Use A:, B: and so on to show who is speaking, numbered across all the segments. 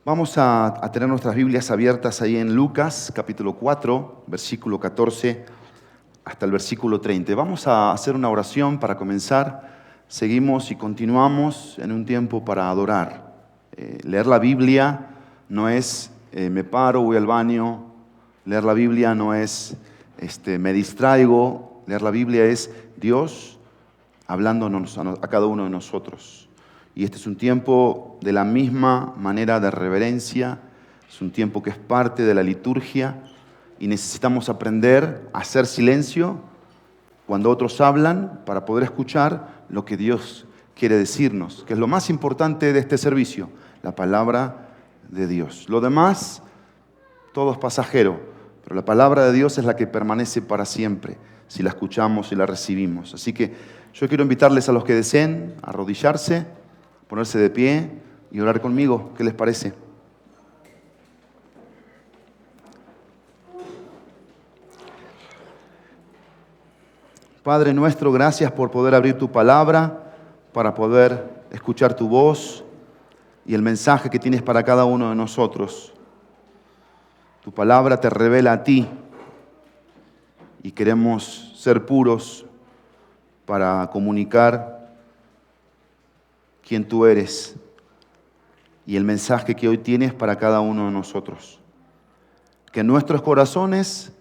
A: Vamos a tener nuestras Biblias abiertas ahí en Lucas, capítulo 4, versículo 14 hasta el versículo 30. Vamos a hacer una oración para comenzar. Seguimos y continuamos en un tiempo para adorar. Leer la Biblia no es me paro, voy al baño. Leer la Biblia no es me distraigo. Leer la Biblia es Dios hablándonos a cada uno de nosotros. Y este es un tiempo de la misma manera de reverencia, es un tiempo que es parte de la liturgia y necesitamos aprender a hacer silencio cuando otros hablan para poder escuchar lo que Dios quiere decirnos, que es lo más importante de este servicio, la palabra de Dios. Lo demás, todo es pasajero, pero la palabra de Dios es la que permanece para siempre, si la escuchamos y la recibimos. Así que yo quiero invitarles a los que deseen a arrodillarse, ponerse de pie y orar conmigo. ¿Qué les parece? Padre nuestro, gracias por poder abrir tu palabra, para poder escuchar tu voz y el mensaje que tienes para cada uno de nosotros. Tu palabra te revela a ti y queremos ser puros para comunicar quién tú eres y el mensaje que hoy tienes para cada uno de nosotros. Que nuestros corazones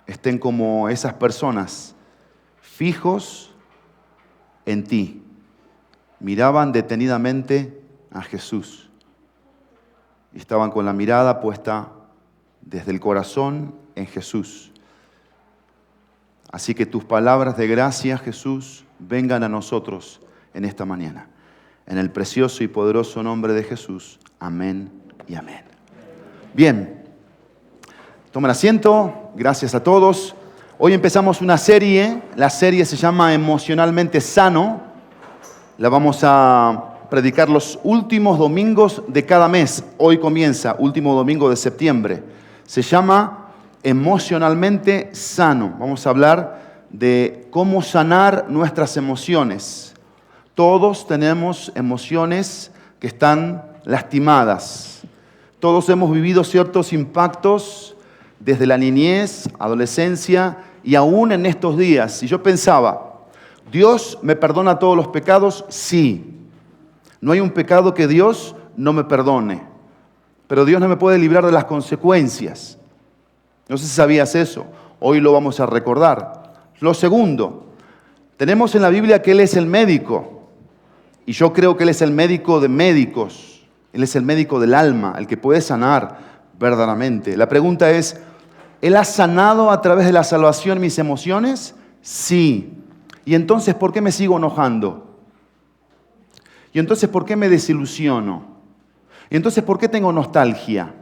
A: estén como esas personas, fijos en ti. Miraban detenidamente a Jesús y estaban con la mirada puesta desde el corazón en Jesús. Así que tus palabras de gracia, Jesús, vengan a nosotros en esta mañana. En el precioso y poderoso nombre de Jesús. Amén y amén. Bien, tomen asiento. Gracias a todos. Hoy empezamos una serie. La serie se llama Emocionalmente Sano. La vamos a predicar los últimos domingos de cada mes. Hoy comienza, último domingo de septiembre. Se llama Emocionalmente Sano. Vamos a hablar de cómo sanar nuestras emociones. Todos tenemos emociones que están lastimadas. Todos hemos vivido ciertos impactos desde la niñez, adolescencia y aún en estos días. Y yo pensaba, ¿Dios me perdona todos los pecados? Sí. No hay un pecado que Dios no me perdone. Pero Dios no me puede librar de las consecuencias. No sé si sabías eso. Hoy lo vamos a recordar. Lo segundo, tenemos en la Biblia que Él es el médico. Y yo creo que Él es el médico de médicos. Él es el médico del alma, el que puede sanar verdaderamente. La pregunta es, ¿Él ha sanado a través de la salvación mis emociones? Sí. ¿Y entonces por qué me sigo enojando? ¿Y entonces por qué me desilusiono? ¿Y entonces por qué tengo nostalgia?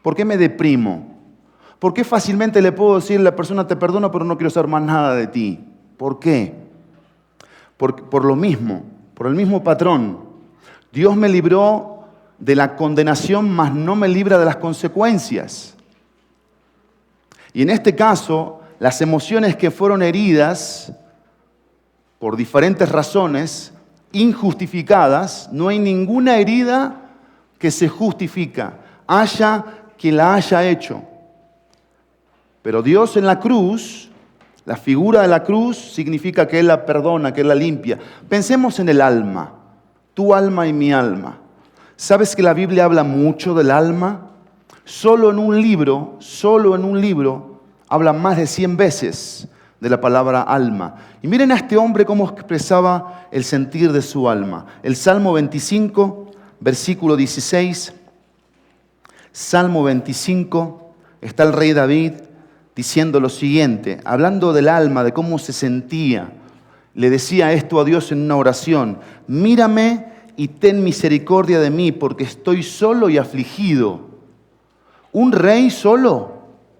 A: ¿Por qué me deprimo? ¿Por qué fácilmente le puedo decir a la persona te perdono pero no quiero saber más nada de ti? ¿Por qué? Por lo mismo. Por el mismo patrón. Dios me libró de la condenación, mas no me libra de las consecuencias. Y en este caso, las emociones que fueron heridas por diferentes razones, injustificadas, no hay ninguna herida que se justifica, haya quien la haya hecho. Pero Dios en la cruz, la figura de la cruz significa que Él la perdona, que Él la limpia. Pensemos en el alma, tu alma y mi alma. ¿Sabes que la Biblia habla mucho del alma? Solo en un libro, habla más de 100 veces de la palabra alma. Y miren a este hombre cómo expresaba el sentir de su alma. El Salmo 25, versículo 16. Salmo 25, está el rey David diciendo lo siguiente, hablando del alma, de cómo se sentía. Le decía esto a Dios en una oración, mírame y ten misericordia de mí, porque estoy solo y afligido. ¿Un rey solo?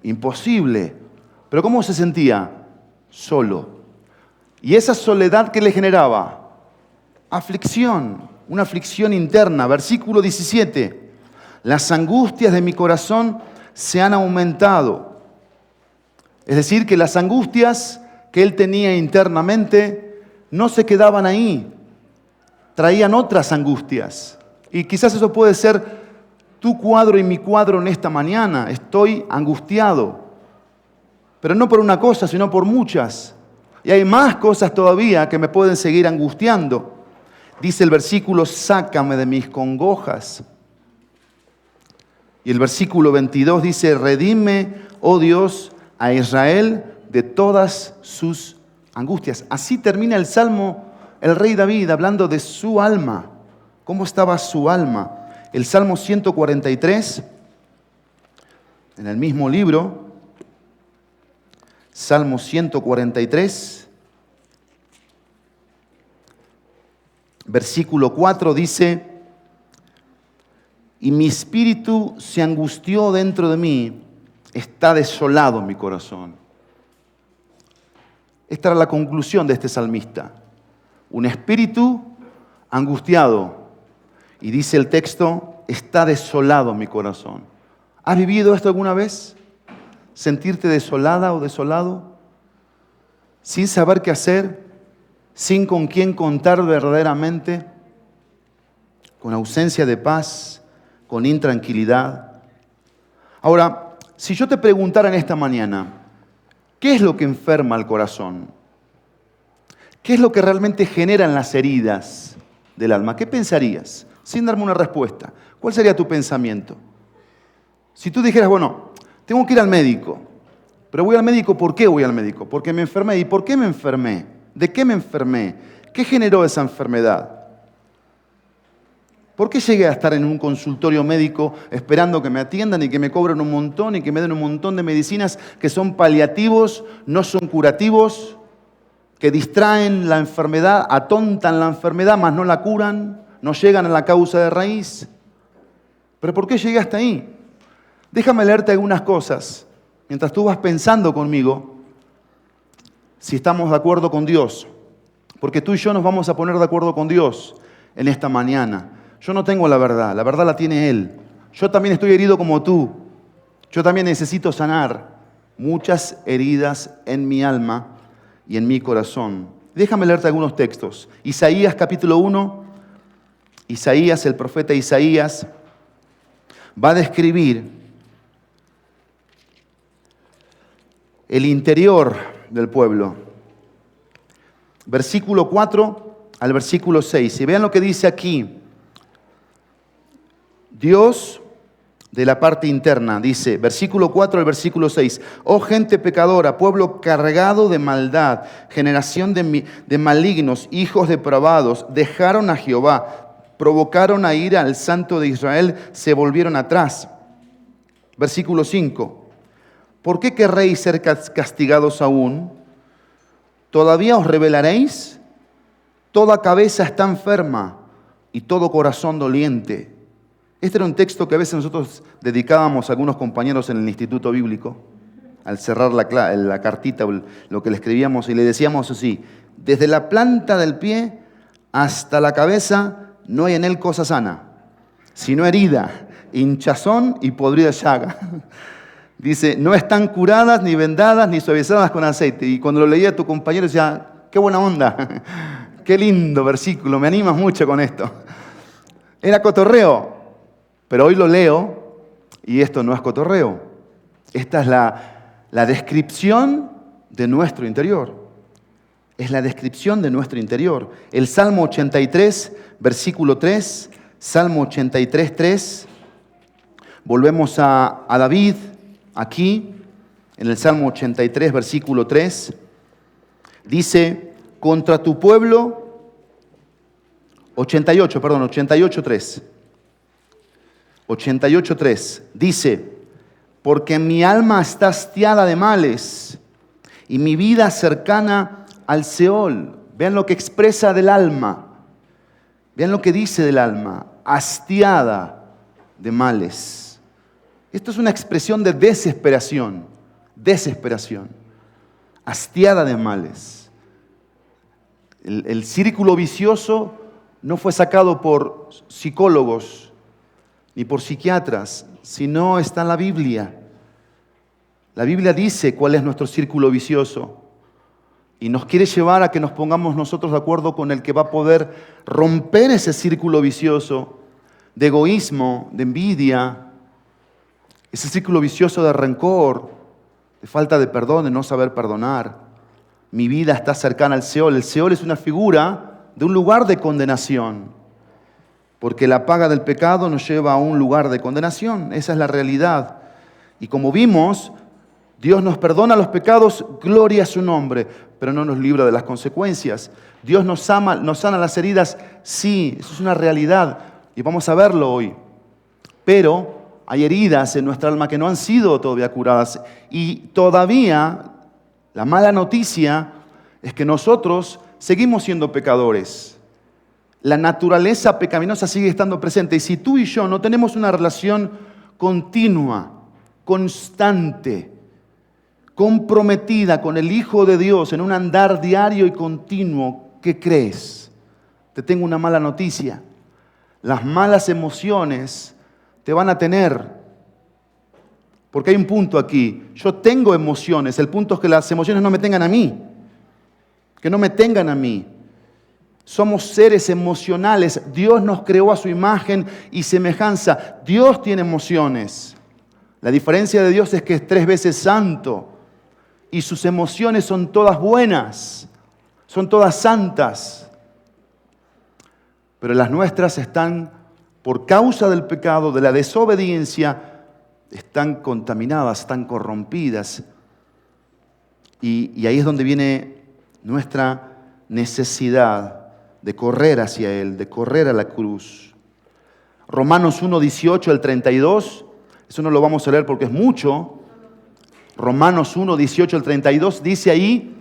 A: Imposible. ¿Pero cómo se sentía? Solo. ¿Y esa soledad qué le generaba? Aflicción, una aflicción interna. Versículo 17, las angustias de mi corazón se han aumentado. Es decir, que las angustias que él tenía internamente no se quedaban ahí, traían otras angustias. Y quizás eso puede ser tu cuadro y mi cuadro en esta mañana. Estoy angustiado, pero no por una cosa, sino por muchas. Y hay más cosas todavía que me pueden seguir angustiando. Dice el versículo, sácame de mis congojas. Y el versículo 22 dice, redime, oh Dios, a Israel de todas sus angustias. Así termina el Salmo el rey David hablando de su alma. ¿Cómo estaba su alma? El Salmo 143, en el mismo libro, Salmo 143, versículo 4 dice, y mi espíritu se angustió dentro de mí, está desolado mi corazón. Esta era la conclusión de este salmista. Un espíritu angustiado. Y dice el texto, está desolado mi corazón. ¿Has vivido esto alguna vez? ¿Sentirte desolada o desolado? Sin saber qué hacer, sin con quién contar verdaderamente, con ausencia de paz, con intranquilidad. Ahora, si yo te preguntara en esta mañana, ¿qué es lo que enferma el corazón? ¿Qué es lo que realmente generan las heridas del alma? ¿Qué pensarías? Sin darme una respuesta. ¿Cuál sería tu pensamiento? Si tú dijeras, bueno, tengo que ir al médico, pero voy al médico, ¿por qué voy al médico? Porque me enfermé. ¿Y por qué me enfermé? ¿De qué me enfermé? ¿Qué generó esa enfermedad? ¿Por qué llegué a estar en un consultorio médico esperando que me atiendan y que me cobren un montón y que me den un montón de medicinas que son paliativos, no son curativos, que distraen la enfermedad, atontan la enfermedad, mas no la curan, no llegan a la causa de raíz? ¿Pero por qué llegué hasta ahí? Déjame leerte algunas cosas mientras tú vas pensando conmigo si estamos de acuerdo con Dios. Porque tú y yo nos vamos a poner de acuerdo con Dios en esta mañana. Yo no tengo la verdad la tiene Él. Yo también estoy herido como tú. Yo también necesito sanar muchas heridas en mi alma y en mi corazón. Déjame leerte algunos textos. Isaías capítulo 1, Isaías, el profeta Isaías, va a describir el interior del pueblo. Versículo 4 al versículo 6. Y vean lo que dice aquí. Dios, de la parte interna, dice, versículo 4 al versículo 6. Oh gente pecadora, pueblo cargado de maldad, generación de malignos, hijos depravados, dejaron a Jehová, provocaron a ira al Santo de Israel, se volvieron atrás. Versículo 5. ¿Por qué querréis ser castigados aún? ¿Todavía os rebelaréis? Toda cabeza está enferma y todo corazón doliente. Este era un texto que a veces nosotros dedicábamos a algunos compañeros en el instituto bíblico, al cerrar la cartita, lo que le escribíamos, y le decíamos así: desde la planta del pie hasta la cabeza no hay en él cosa sana, sino herida, hinchazón y podrida llaga. Dice, no están curadas, ni vendadas, ni suavizadas con aceite. Y cuando lo leía tu compañero decía, qué buena onda, qué lindo versículo, me animas mucho con esto. Era cotorreo. Pero hoy lo leo y esto no es cotorreo. Esta es la descripción de nuestro interior. Es la descripción de nuestro interior. El Salmo 83, versículo 3, Salmo 83, 3. Volvemos a David aquí, en el Salmo 83, versículo 3. Dice, contra tu pueblo, 88, 3. 88.3 dice, porque mi alma está hastiada de males y mi vida cercana al Seol. Vean lo que expresa del alma. Vean lo que dice del alma. Hastiada de males. Esto es una expresión de desesperación. Desesperación. Hastiada de males. El círculo vicioso no fue sacado por psicólogos ni por psiquiatras, sino está en la Biblia. La Biblia dice cuál es nuestro círculo vicioso y nos quiere llevar a que nos pongamos nosotros de acuerdo con el que va a poder romper ese círculo vicioso de egoísmo, de envidia, ese círculo vicioso de rencor, de falta de perdón, de no saber perdonar. Mi vida está cercana al Seol. El Seol es una figura de un lugar de condenación, porque la paga del pecado nos lleva a un lugar de condenación. Esa es la realidad. Y como vimos, Dios nos perdona los pecados, gloria a su nombre, pero no nos libra de las consecuencias. Dios nos ama, nos sana las heridas, sí, eso es una realidad y vamos a verlo hoy. Pero hay heridas en nuestra alma que no han sido todavía curadas y todavía la mala noticia es que nosotros seguimos siendo pecadores. La naturaleza pecaminosa sigue estando presente y si tú y yo no tenemos una relación continua, constante, comprometida con el Hijo de Dios en un andar diario y continuo, ¿qué crees? Te tengo una mala noticia. Las malas emociones te van a tener. Porque hay un punto aquí. Yo tengo emociones. El punto es que las emociones no me tengan a mí. Que no me tengan a mí. Somos seres emocionales. Dios nos creó a su imagen y semejanza. Dios tiene emociones. La diferencia de Dios es que es 3 veces santo. Y sus emociones son todas buenas. Son todas santas. Pero las nuestras están, por causa del pecado, de la desobediencia, están contaminadas, están corrompidas. Y ahí es donde viene nuestra necesidad de correr hacia Él, de correr a la cruz. Romanos 1, 18 al 32, eso no lo vamos a leer porque es mucho. Romanos 1, 18 al 32 dice ahí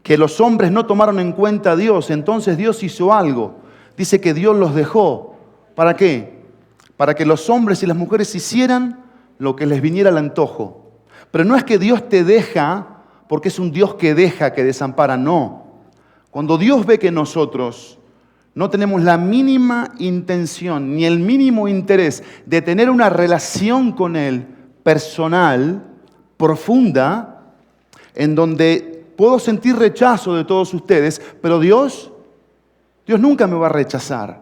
A: que los hombres no tomaron en cuenta a Dios, entonces Dios hizo algo. Dice que Dios los dejó. ¿Para qué? Para que los hombres y las mujeres hicieran lo que les viniera al antojo. Pero no es que Dios te deja porque es un Dios que deja, que desampara, no. Cuando Dios ve que nosotros no tenemos la mínima intención ni el mínimo interés de tener una relación con Él personal, profunda, en donde puedo sentir rechazo de todos ustedes, pero Dios nunca me va a rechazar.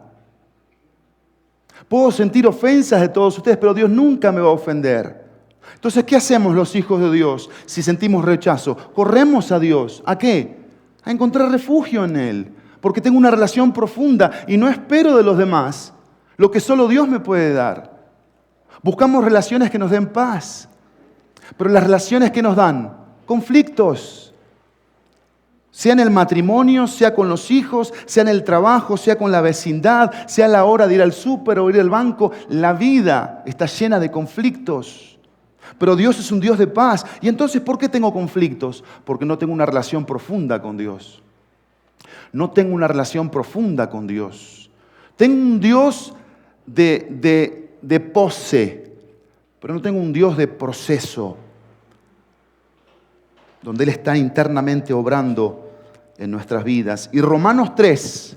A: Puedo sentir ofensas de todos ustedes, pero Dios nunca me va a ofender. Entonces, ¿qué hacemos los hijos de Dios si sentimos rechazo? Corremos a Dios. ¿A qué? A encontrar refugio en Él, porque tengo una relación profunda y no espero de los demás lo que solo Dios me puede dar. Buscamos relaciones que nos den paz, pero las relaciones que nos dan conflictos. Sea en el matrimonio, sea con los hijos, sea en el trabajo, sea con la vecindad, sea a la hora de ir al súper o ir al banco. La vida está llena de conflictos. Pero Dios es un Dios de paz. Y entonces, ¿por qué tengo conflictos? Porque no tengo una relación profunda con Dios. No tengo una relación profunda con Dios. Tengo un Dios de pose, pero no tengo un Dios de proceso, donde Él está internamente obrando en nuestras vidas. Y Romanos 3,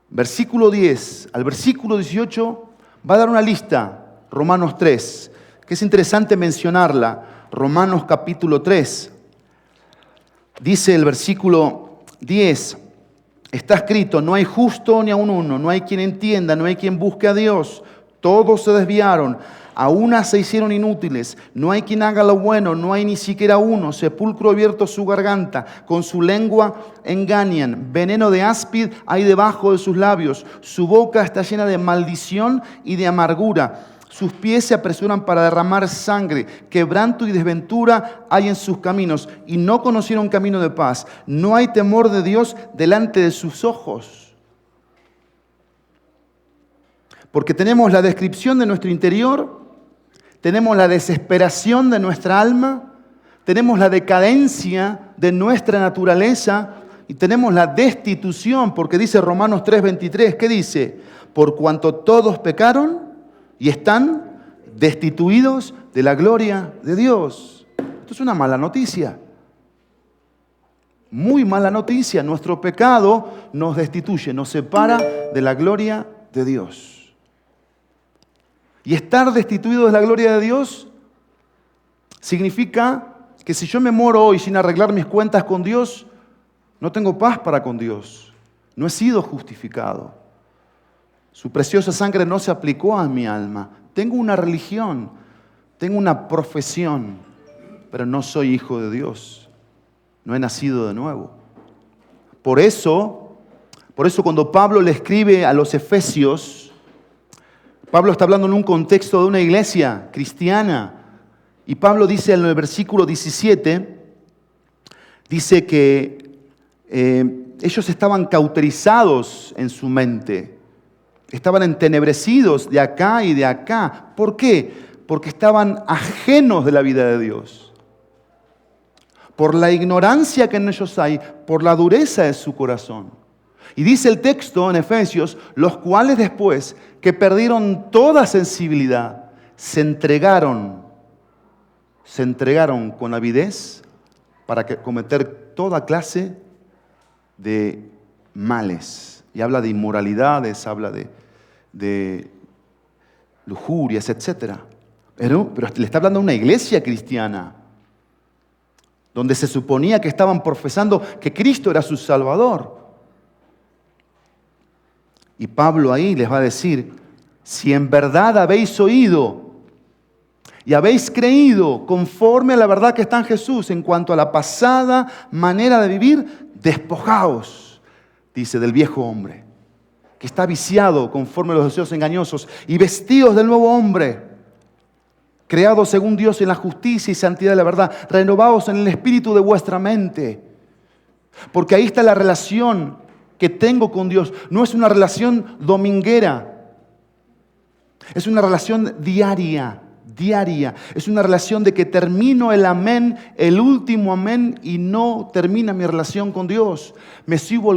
A: versículo 10 al versículo 18, va a dar una lista, Romanos 3, que es interesante mencionarla. Romanos capítulo 3, dice el versículo 10, está escrito, no hay justo ni aun uno, no hay quien entienda, no hay quien busque a Dios, todos se desviaron, a una se hicieron inútiles, no hay quien haga lo bueno, no hay ni siquiera uno, sepulcro abierto su garganta, con su lengua engañan, veneno de áspid hay debajo de sus labios, su boca está llena de maldición y de amargura, sus pies se apresuran para derramar sangre, quebranto y desventura hay en sus caminos, y no conocieron camino de paz, no hay temor de Dios delante de sus ojos. Porque tenemos la descripción de nuestro interior, tenemos la desesperación de nuestra alma, tenemos la decadencia de nuestra naturaleza y tenemos la destitución, porque dice Romanos 3:23, ¿qué dice? Por cuanto todos pecaron y están destituidos de la gloria de Dios. Esto es una mala noticia. Muy mala noticia. Nuestro pecado nos destituye, nos separa de la gloria de Dios. Y estar destituido de la gloria de Dios significa que si yo me muero hoy sin arreglar mis cuentas con Dios, no tengo paz para con Dios. No he sido justificado. Su preciosa sangre no se aplicó a mi alma. Tengo una religión, tengo una profesión, pero no soy hijo de Dios. No he nacido de nuevo. Por eso cuando Pablo le escribe a los Efesios, Pablo está hablando en un contexto de una iglesia cristiana. Y Pablo dice en el versículo 17, dice que ellos estaban cauterizados en su mente. Estaban entenebrecidos de acá y de acá. ¿Por qué? Porque estaban ajenos de la vida de Dios. Por la ignorancia que en ellos hay, por la dureza de su corazón. Y dice el texto en Efesios, los cuales después que perdieron toda sensibilidad, se entregaron con avidez para cometer toda clase de males. Y habla de inmoralidades, habla de lujurias, etc. Pero le está hablando a una iglesia cristiana, donde se suponía que estaban profesando que Cristo era su Salvador. Y Pablo ahí les va a decir, si en verdad habéis oído y habéis creído conforme a la verdad que está en Jesús en cuanto a la pasada manera de vivir, despojaos, dice, del viejo hombre, que está viciado conforme a los deseos engañosos, y vestidos del nuevo hombre, creado según Dios en la justicia y santidad de la verdad, renovados en el espíritu de vuestra mente. Porque ahí está la relación que tengo con Dios. No es una relación dominguera, es una relación diaria. Es una relación de que termino el amén, el último amén, y no termina mi relación con Dios. Me subo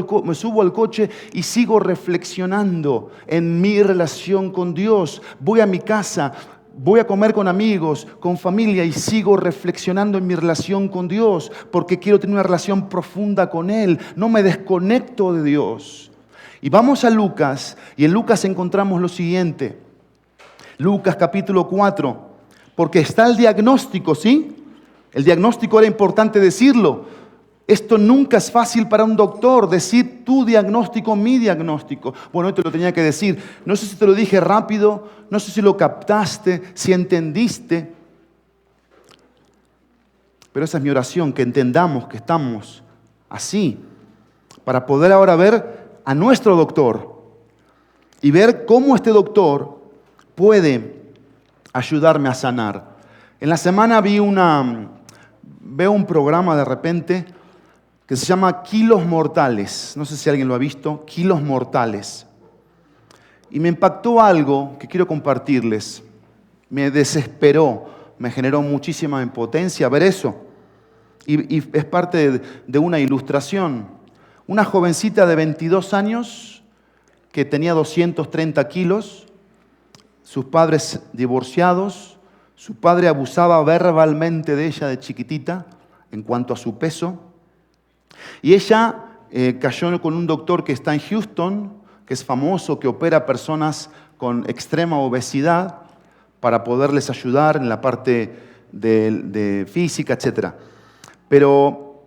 A: al coche y sigo reflexionando en mi relación con Dios. Voy a mi casa, voy a comer con amigos, con familia, y sigo reflexionando en mi relación con Dios, porque quiero tener una relación profunda con Él. No me desconecto de Dios. Y vamos a Lucas, y en Lucas encontramos lo siguiente. Lucas capítulo 4, porque está el diagnóstico, ¿sí? El diagnóstico era importante decirlo. Esto nunca es fácil para un doctor, decir tu diagnóstico, mi diagnóstico. Bueno, hoy te lo tenía que decir. No sé si te lo dije rápido, no sé si lo captaste, si entendiste. Pero esa es mi oración, que entendamos que estamos así, para poder ahora ver a nuestro doctor y ver cómo este doctor puede ayudarme a sanar. En la semana veo un programa de repente que se llama Kilos Mortales. No sé si alguien lo ha visto, Kilos Mortales. Y me impactó algo que quiero compartirles. Me desesperó, me generó muchísima impotencia ver eso. Y es parte de una ilustración. Una jovencita de 22 años que tenía 230 kilos, sus padres divorciados, su padre abusaba verbalmente de ella de chiquitita en cuanto a su peso. Y ella cayó con un doctor que está en Houston, que es famoso, que opera a personas con extrema obesidad para poderles ayudar en la parte de física, etc. Pero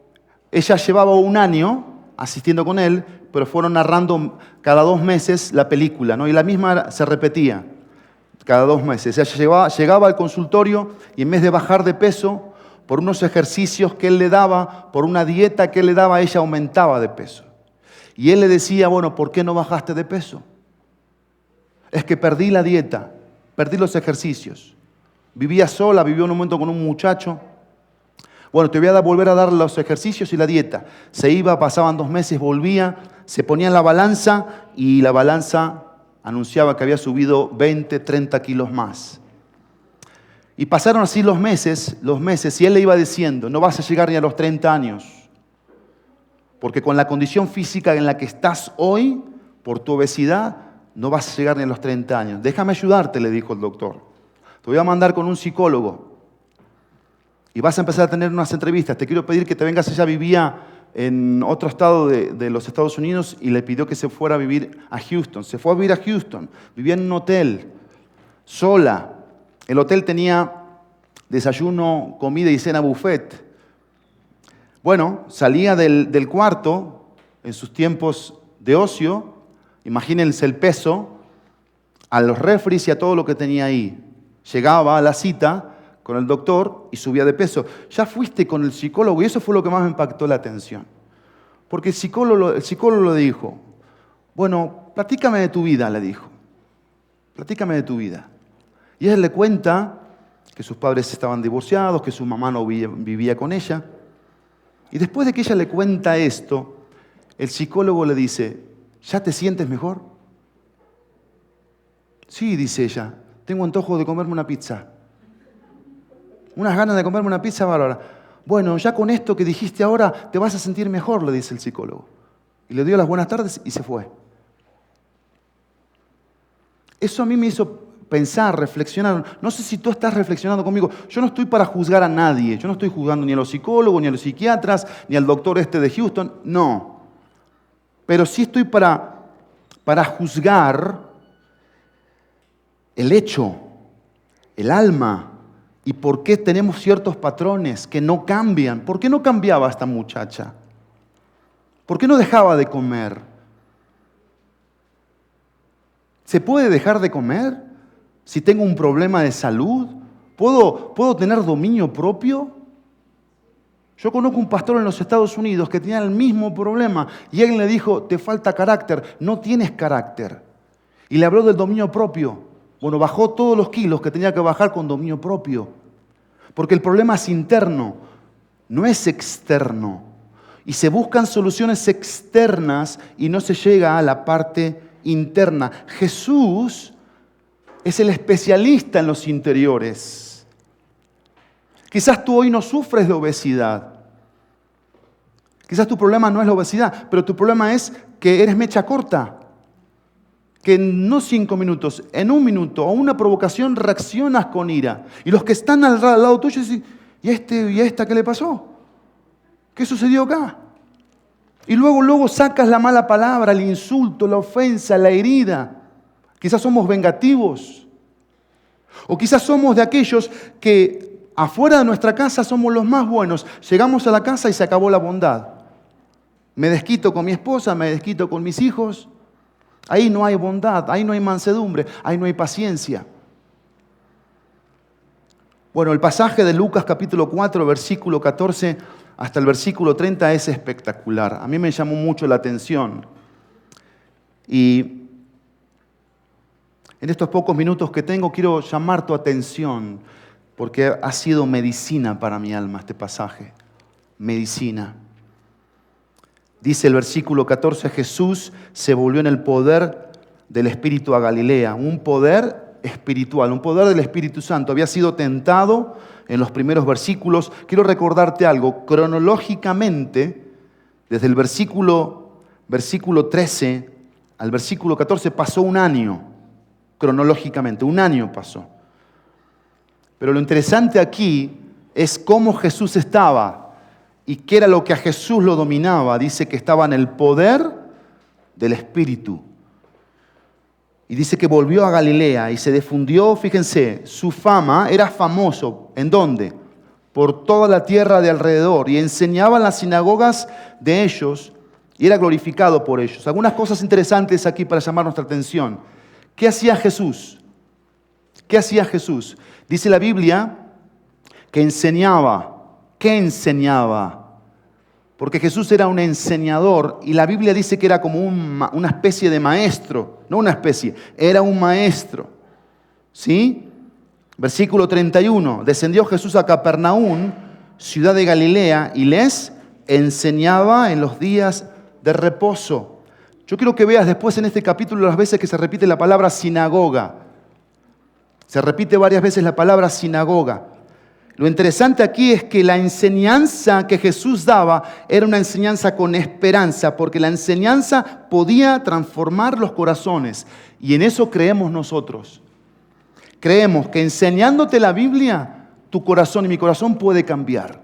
A: ella llevaba un año asistiendo con él, pero fueron narrando cada 2 meses la película, ¿no? Y la misma se repetía cada 2 meses. Ella llegaba al consultorio y en vez de bajar de peso, por unos ejercicios que él le daba, por una dieta que él le daba, ella aumentaba de peso. Y él le decía, bueno, ¿por qué no bajaste de peso? Es que perdí la dieta, perdí los ejercicios. Vivía sola, vivió en un momento con un muchacho. Bueno, te voy a volver a dar los ejercicios y la dieta. Se iba, pasaban 2 meses, volvía, se ponía en la balanza y la balanza anunciaba que había subido 20, 30 kilos más. Y pasaron así los meses, y él le iba diciendo, no vas a llegar ni a los 30 años, porque con la condición física en la que estás hoy, por tu obesidad, no vas a llegar ni a los 30 años. Déjame ayudarte, le dijo el doctor. Te voy a mandar con un psicólogo y vas a empezar a tener unas entrevistas. Te quiero pedir que te vengas. Ella vivía en otro estado de los Estados Unidos y le pidió que se fuera a vivir a Houston. Se fue a vivir a Houston, vivía en un hotel, sola. El hotel tenía desayuno, comida y cena buffet. Bueno, salía del cuarto en sus tiempos de ocio, imagínense el peso, a los refris y a todo lo que tenía ahí. Llegaba a la cita con el doctor y subía de peso. Ya fuiste con el psicólogo y eso fue lo que más me impactó la atención. Porque el psicólogo le dijo, bueno, platícame de tu vida, le dijo. Platícame de tu vida. Y él le cuenta que sus padres estaban divorciados, que su mamá no vivía con ella. Y después de que ella le cuenta esto, el psicólogo le dice, ¿ya te sientes mejor? Sí, dice ella, tengo antojo de comerme una pizza. Unas ganas de comerme una pizza bárbara. Bueno, ya con esto que dijiste ahora te vas a sentir mejor, le dice el psicólogo. Y le dio las buenas tardes y se fue. Eso a mí me hizo pensar, reflexionar. No sé si tú estás reflexionando conmigo. Yo no estoy para juzgar a nadie. Yo no estoy juzgando ni a los psicólogos, ni a los psiquiatras, ni al doctor de Houston. No. Pero sí estoy para juzgar el hecho, el alma, y por qué tenemos ciertos patrones que no cambian. ¿Por qué no cambiaba esta muchacha? ¿Por qué no dejaba de comer? ¿Se puede dejar de comer si tengo un problema de salud? ¿Puedo tener dominio propio? Yo conozco un pastor en los Estados Unidos que tenía el mismo problema y alguien le dijo, te falta carácter, no tienes carácter. Y le habló del dominio propio. Bueno, bajó todos los kilos que tenía que bajar con dominio propio. Porque el problema es interno, no es externo. Y se buscan soluciones externas y no se llega a la parte interna. Jesús es el especialista en los interiores. Quizás tú hoy no sufres de obesidad. Quizás tu problema no es la obesidad, pero tu problema es que eres mecha corta. Que en no 5 minutos, en 1 minuto, a una provocación reaccionas con ira. Y los que están al lado tuyo dicen, ¿y a esta qué le pasó? ¿Qué sucedió acá? Y luego sacas la mala palabra, el insulto, la ofensa, la herida. Quizás somos vengativos. O quizás somos de aquellos que afuera de nuestra casa somos los más buenos. Llegamos a la casa y se acabó la bondad. Me desquito con mi esposa, me desquito con mis hijos. Ahí no hay bondad, ahí no hay mansedumbre, ahí no hay paciencia. Bueno, el pasaje de Lucas capítulo 4, versículo 14 hasta el versículo 30 es espectacular. A mí me llamó mucho la atención. Y en estos pocos minutos que tengo quiero llamar tu atención porque ha sido medicina para mi alma este pasaje. Medicina. Dice el versículo 14, Jesús se volvió en el poder del Espíritu a Galilea, un poder espiritual, un poder del Espíritu Santo. Había sido tentado en los primeros versículos. Quiero recordarte algo, cronológicamente, desde el versículo 13 al versículo 14 pasó 1 año, cronológicamente, 1 año pasó. Pero lo interesante aquí es cómo Jesús estaba. ¿Y qué era lo que a Jesús lo dominaba? Dice que estaba en el poder del Espíritu. Y dice que volvió a Galilea y se difundió, fíjense, su fama era famoso. ¿En dónde? Por toda la tierra de alrededor. Y enseñaba en las sinagogas de ellos y era glorificado por ellos. Algunas cosas interesantes aquí para llamar nuestra atención. ¿Qué hacía Jesús? ¿Qué hacía Jesús? Dice la Biblia que enseñaba. ¿Qué enseñaba? Porque Jesús era un enseñador y la Biblia dice que era como una especie de maestro. No una especie, era un maestro. ¿Sí? Versículo 31. Descendió Jesús a Capernaum, ciudad de Galilea, y les enseñaba en los días de reposo. Yo quiero que veas después en este capítulo las veces que se repite la palabra sinagoga. Se repite varias veces la palabra sinagoga. Lo interesante aquí es que la enseñanza que Jesús daba era una enseñanza con esperanza, porque la enseñanza podía transformar los corazones. Y en eso creemos nosotros. Creemos que enseñándote la Biblia, tu corazón y mi corazón puede cambiar.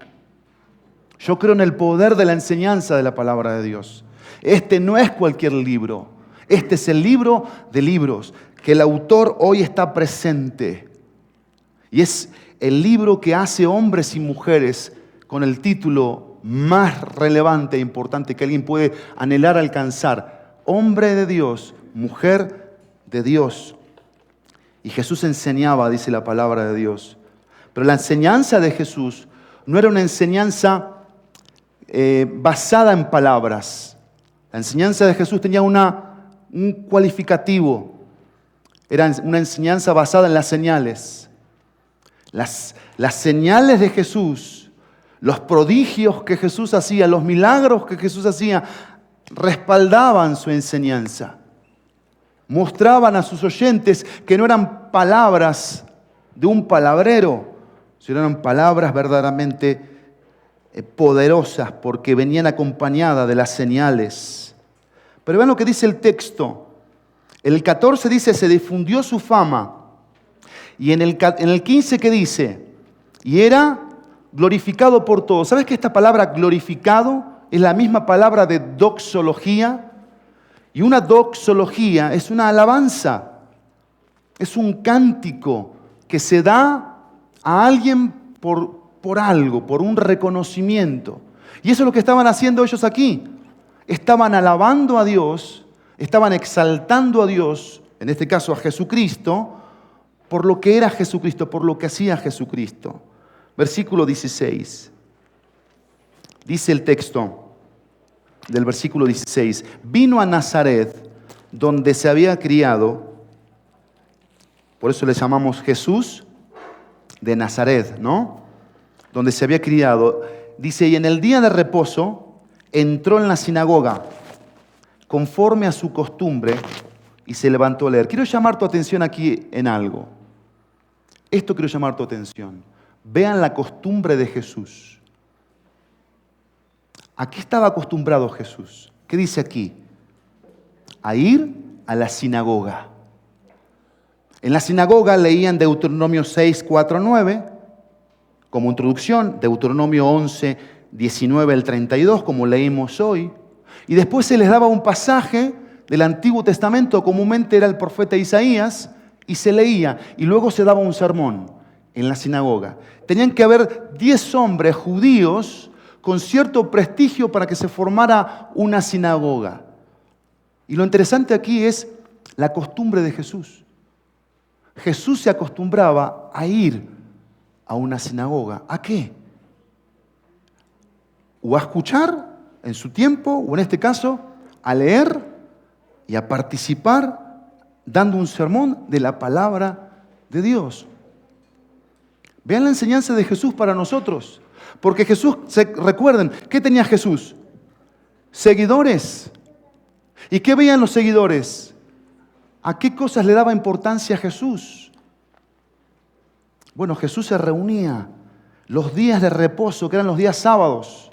A: Yo creo en el poder de la enseñanza de la palabra de Dios. Este no es cualquier libro. Este es el libro de libros, que el autor hoy está presente. Y es el libro que hace hombres y mujeres con el título más relevante e importante que alguien puede anhelar alcanzar. Hombre de Dios, mujer de Dios. Y Jesús enseñaba, dice la palabra de Dios. Pero la enseñanza de Jesús no era una enseñanza basada en palabras. La enseñanza de Jesús tenía un cualificativo. Era una enseñanza basada en las señales. Las señales de Jesús, los prodigios que Jesús hacía, los milagros que Jesús hacía, respaldaban su enseñanza. Mostraban a sus oyentes que no eran palabras de un palabrero, sino eran palabras verdaderamente poderosas porque venían acompañadas de las señales. Pero vean lo que dice el texto. El 14 dice, se difundió su fama. Y en el 15, ¿qué dice? Y era glorificado por todos. ¿Sabes que esta palabra glorificado es la misma palabra de doxología? Y una doxología es una alabanza, es un cántico que se da a alguien por algo, por un reconocimiento. Y eso es lo que estaban haciendo ellos aquí. Estaban alabando a Dios, estaban exaltando a Dios, en este caso a Jesucristo, por lo que era Jesucristo, por lo que hacía Jesucristo. Versículo 16. Dice el texto del versículo 16. Vino a Nazaret, donde se había criado, por eso le llamamos Jesús de Nazaret, ¿no? Donde se había criado. Dice, y en el día de reposo entró en la sinagoga, conforme a su costumbre, y se levantó a leer. Quiero llamar tu atención aquí en algo. Esto quiero llamar tu atención. Vean la costumbre de Jesús. ¿A qué estaba acostumbrado Jesús? ¿Qué dice aquí? A ir a la sinagoga. En la sinagoga leían Deuteronomio 6, 4, 9, como introducción, Deuteronomio 11, 19 al 32, como leímos hoy. Y después se les daba un pasaje del Antiguo Testamento, comúnmente era el profeta Isaías, y se leía. Y luego se daba un sermón en la sinagoga. Tenían que haber 10 hombres judíos con cierto prestigio para que se formara una sinagoga. Y lo interesante aquí es la costumbre de Jesús. Jesús se acostumbraba a ir a una sinagoga. ¿A qué? O a escuchar en su tiempo, o en este caso, a leer y a participar dando un sermón de la palabra de Dios. Vean la enseñanza de Jesús para nosotros. Porque Jesús, recuerden, ¿qué tenía Jesús? Seguidores. ¿Y qué veían los seguidores? ¿A qué cosas le daba importancia a Jesús? Bueno, Jesús se reunía los días de reposo, que eran los días sábados.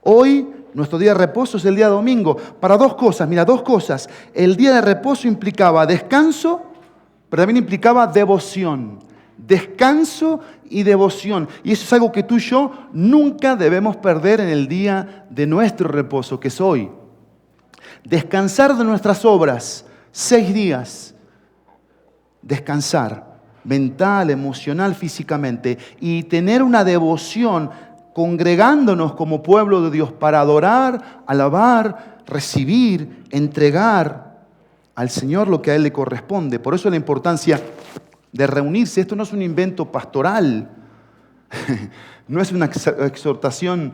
A: Hoy, nuestro día de reposo es el día domingo. Para dos cosas, mira, dos cosas. El día de reposo implicaba descanso, pero también implicaba devoción. Descanso y devoción. Y eso es algo que tú y yo nunca debemos perder en el día de nuestro reposo, que es hoy. Descansar de nuestras obras, 6 días. Descansar, mental, emocional, físicamente. Y tener una devoción, congregándonos como pueblo de Dios para adorar, alabar, recibir, entregar al Señor lo que a Él le corresponde. Por eso la importancia de reunirse. Esto no es un invento pastoral, no es una exhortación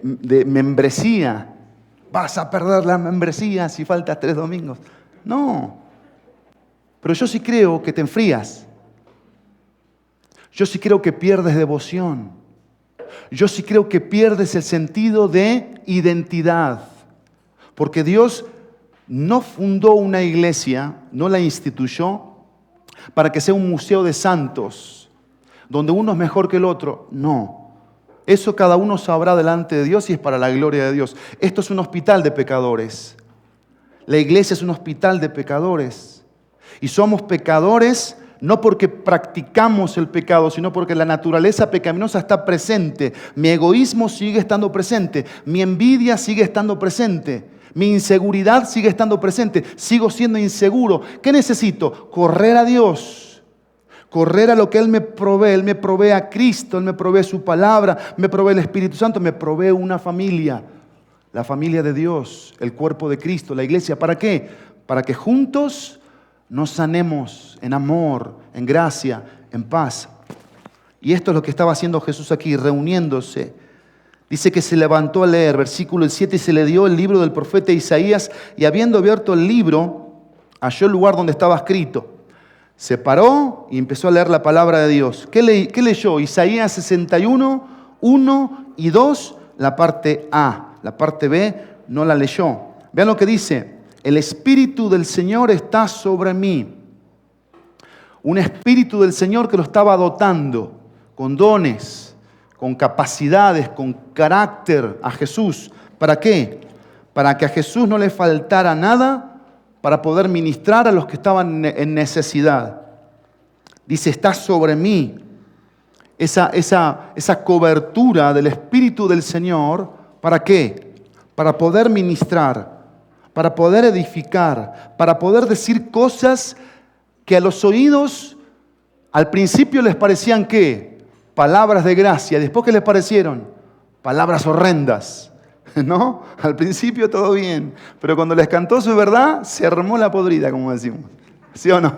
A: de membresía. Vas a perder la membresía si faltas 3 domingos. No, pero yo sí creo que te enfrías. Yo sí creo que pierdes devoción. Yo sí creo que pierdes el sentido de identidad. Porque Dios no fundó una iglesia, no la instituyó para que sea un museo de santos, donde uno es mejor que el otro. No. Eso cada uno sabrá delante de Dios y es para la gloria de Dios. Esto es un hospital de pecadores. La iglesia es un hospital de pecadores. Y somos pecadores no porque practicamos el pecado, sino porque la naturaleza pecaminosa está presente. Mi egoísmo sigue estando presente. Mi envidia sigue estando presente. Mi inseguridad sigue estando presente. Sigo siendo inseguro. ¿Qué necesito? Correr a Dios. Correr a lo que Él me provee. Él me provee a Cristo. Él me provee su palabra. Me provee el Espíritu Santo. Me provee una familia. La familia de Dios. El cuerpo de Cristo. La iglesia. ¿Para qué? Para que juntos nos sanemos en amor, en gracia, en paz. Y esto es lo que estaba haciendo Jesús aquí, reuniéndose. Dice que se levantó a leer, versículo 7, y se le dio el libro del profeta Isaías, y habiendo abierto el libro, halló el lugar donde estaba escrito. Se paró y empezó a leer la palabra de Dios. ¿Qué leyó? Isaías 61, 1 y 2, la parte A. La parte B no la leyó. Vean lo que dice. El Espíritu del Señor está sobre mí. Un Espíritu del Señor que lo estaba dotando con dones, con capacidades, con carácter a Jesús. ¿Para qué? Para que a Jesús no le faltara nada para poder ministrar a los que estaban en necesidad. Dice, está sobre mí. Esa cobertura del Espíritu del Señor, ¿para qué? Para poder ministrar, para poder edificar, para poder decir cosas que a los oídos al principio les parecían ¿qué? Palabras de gracia. Después, ¿qué les parecieron? Palabras horrendas. ¿No? Al principio todo bien, pero cuando les cantó su verdad, se armó la podrida, como decimos. ¿Sí o no?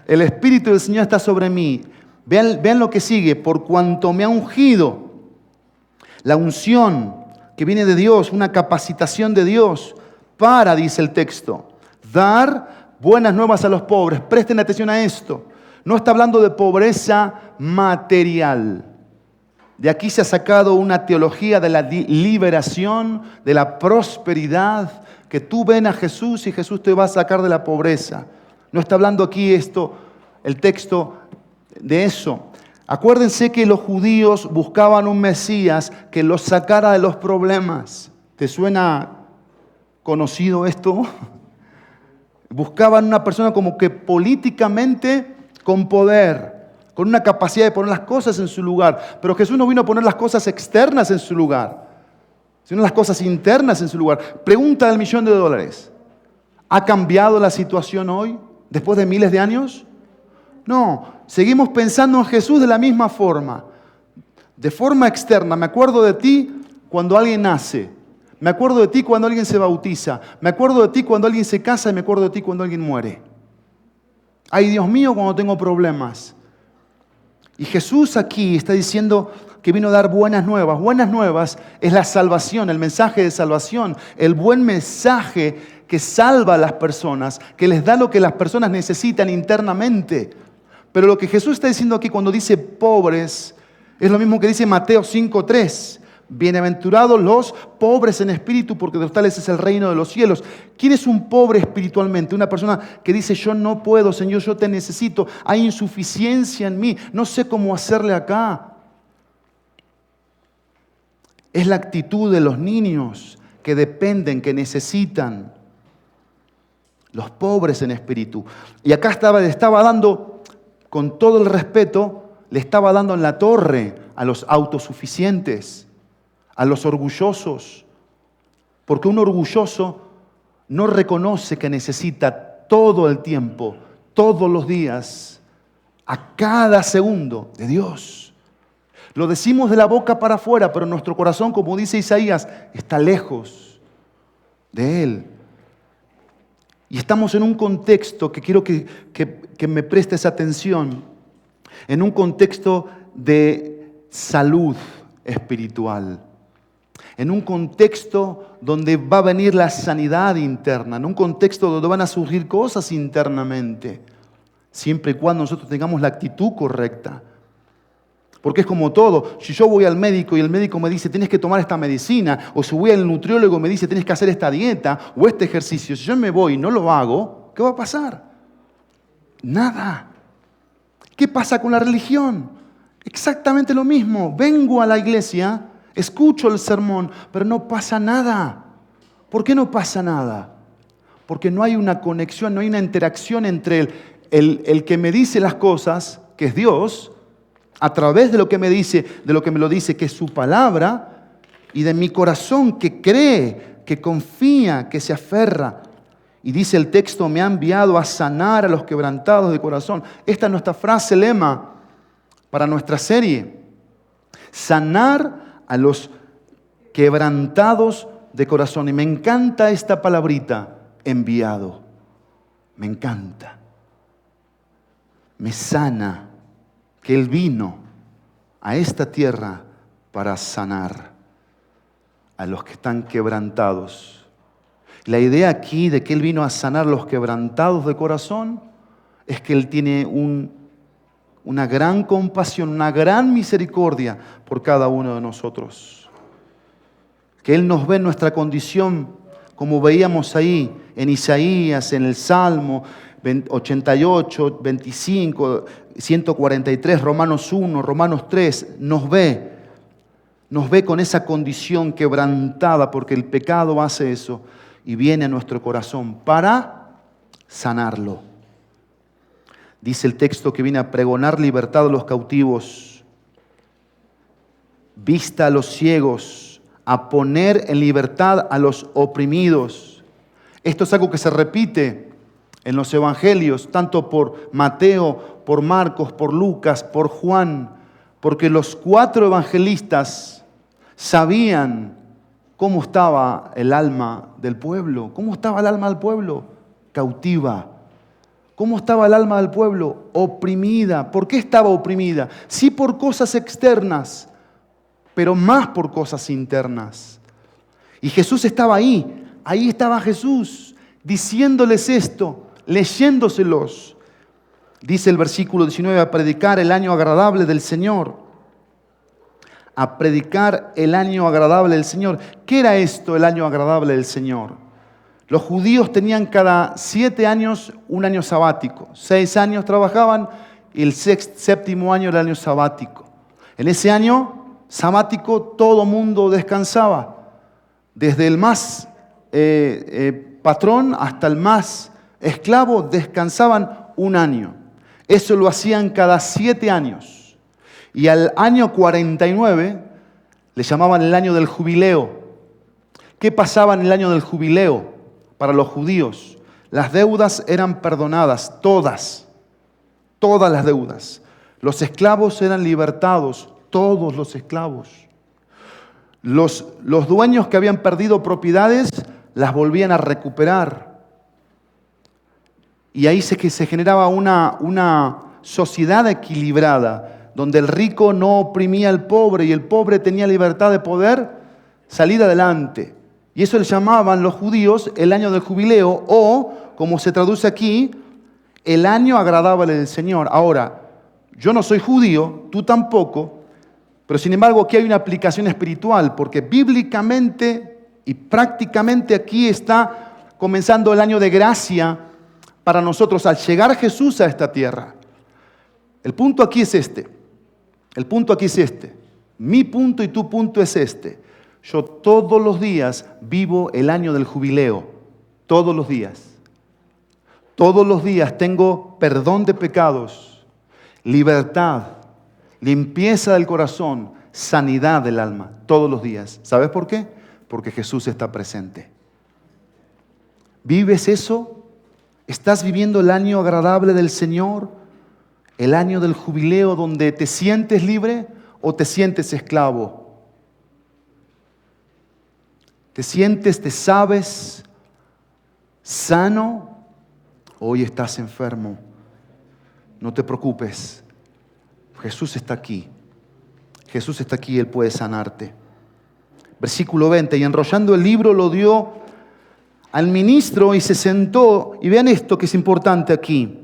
A: El Espíritu del Señor está sobre mí. Vean lo que sigue. Por cuanto me ha ungido. La unción que viene de Dios, una capacitación de Dios para, dice el texto, dar buenas nuevas a los pobres. Presten atención a esto. No está hablando de pobreza material. De aquí se ha sacado una teología de la liberación, de la prosperidad, que tú ven a Jesús y Jesús te va a sacar de la pobreza. No está hablando aquí el texto de eso. Acuérdense que los judíos buscaban un Mesías que los sacara de los problemas. ¿Te suena conocido esto? Buscaban una persona como que políticamente con poder, con una capacidad de poner las cosas en su lugar. Pero Jesús no vino a poner las cosas externas en su lugar, sino las cosas internas en su lugar. Pregunta del $1.000.000. ¿Ha cambiado la situación hoy, después de miles de años? No, seguimos pensando en Jesús de la misma forma. De forma externa, me acuerdo de ti cuando alguien nace. Me acuerdo de ti cuando alguien se bautiza. Me acuerdo de ti cuando alguien se casa y me acuerdo de ti cuando alguien muere. Ay, Dios mío, cuando tengo problemas. Y Jesús aquí está diciendo que vino a dar buenas nuevas. Buenas nuevas es la salvación, el mensaje de salvación, el buen mensaje que salva a las personas, que les da lo que las personas necesitan internamente. Pero lo que Jesús está diciendo aquí cuando dice pobres, es lo mismo que dice Mateo 5:3. Bienaventurados los pobres en espíritu, porque de los tales es el reino de los cielos. ¿Quién es un pobre espiritualmente? Una persona que dice, yo no puedo, Señor, yo te necesito. Hay insuficiencia en mí, no sé cómo hacerle acá. Es la actitud de los niños que dependen, que necesitan. Los pobres en espíritu. Y acá estaba dando, con todo el respeto, le estaba dando en la torre a los autosuficientes, a los orgullosos, porque un orgulloso no reconoce que necesita todo el tiempo, todos los días, a cada segundo de Dios. Lo decimos de la boca para afuera, pero nuestro corazón, como dice Isaías, está lejos de Él. Y estamos en un contexto que quiero que me prestes atención, en un contexto de salud espiritual. En un contexto donde va a venir la sanidad interna, en un contexto donde van a surgir cosas internamente, siempre y cuando nosotros tengamos la actitud correcta. Porque es como todo, si yo voy al médico y el médico me dice tienes que tomar esta medicina, o si voy al nutriólogo y me dice tienes que hacer esta dieta o este ejercicio, si yo me voy y no lo hago, ¿qué va a pasar? Nada. ¿Qué pasa con la religión? Exactamente lo mismo. Vengo a la iglesia, escucho el sermón, pero no pasa nada. ¿Por qué no pasa nada? Porque no hay una conexión, no hay una interacción entre el que me dice las cosas, que es Dios, a través de lo que me dice, de lo que me lo dice, que es su palabra, y de mi corazón que cree, que confía, que se aferra. Y dice el texto, me ha enviado a sanar a los quebrantados de corazón. Esta es nuestra frase lema para nuestra serie. Sanar a los quebrantados de corazón. Y me encanta esta palabrita, enviado. me encanta, me sana, que Él vino a esta tierra para sanar a los que están quebrantados. La idea aquí de que Él vino a sanar a los quebrantados de corazón es que Él tiene una gran compasión, una gran misericordia por cada uno de nosotros. Que Él nos ve en nuestra condición, como veíamos ahí en Isaías, en el Salmo 88, 25, 143, Romanos 1, Romanos 3, nos ve con esa condición quebrantada, porque el pecado hace eso y viene a nuestro corazón para sanarlo. Dice el texto que viene a pregonar libertad a los cautivos, vista a los ciegos, a poner en libertad a los oprimidos. Esto es algo que se repite en los evangelios, tanto por Mateo, por Marcos, por Lucas, por Juan, porque los 4 evangelistas sabían cómo estaba el alma del pueblo. ¿Cómo estaba el alma del pueblo? Cautiva. ¿Cómo estaba el alma del pueblo? Oprimida. ¿Por qué estaba oprimida? Sí, por cosas externas, pero más por cosas internas. Y Jesús estaba ahí estaba Jesús, diciéndoles esto, leyéndoselos. Dice el versículo 19, a predicar el año agradable del Señor. A predicar el año agradable del Señor. ¿Qué era esto, el año agradable del Señor? Los judíos tenían cada 7 años un año sabático. 6 años trabajaban y el 7º año era el año sabático. En ese año sabático todo mundo descansaba. Desde el más patrón hasta el más esclavo descansaban un año. Eso lo hacían cada 7 años. Y al año 49 le llamaban el año del jubileo. ¿Qué pasaba en el año del jubileo para los judíos? Las deudas eran perdonadas, todas las deudas. Los esclavos eran libertados, todos los esclavos. Los dueños que habían perdido propiedades las volvían a recuperar. Y ahí se generaba una sociedad equilibrada, donde el rico no oprimía al pobre y el pobre tenía libertad de poder salir adelante. Y eso le llamaban los judíos el año del jubileo, o, como se traduce aquí, el año agradable del Señor. Ahora, yo no soy judío, tú tampoco, pero sin embargo aquí hay una aplicación espiritual, porque bíblicamente y prácticamente aquí está comenzando el año de gracia para nosotros al llegar Jesús a esta tierra. El punto aquí es este. Mi punto y tu punto es este. Yo todos los días vivo el año del jubileo. Todos los días. Todos los días tengo perdón de pecados, libertad, limpieza del corazón, sanidad del alma. Todos los días. ¿Sabes por qué? Porque Jesús está presente. ¿Vives eso? ¿Estás viviendo el año agradable del Señor? ¿El año del jubileo donde te sientes libre o te sientes esclavo? ¿Te sabes sano? Hoy estás enfermo. No te preocupes. Jesús está aquí. Jesús está aquí, Él puede sanarte. Versículo 20, y enrollando el libro lo dio al ministro y se sentó. Y vean esto que es importante aquí.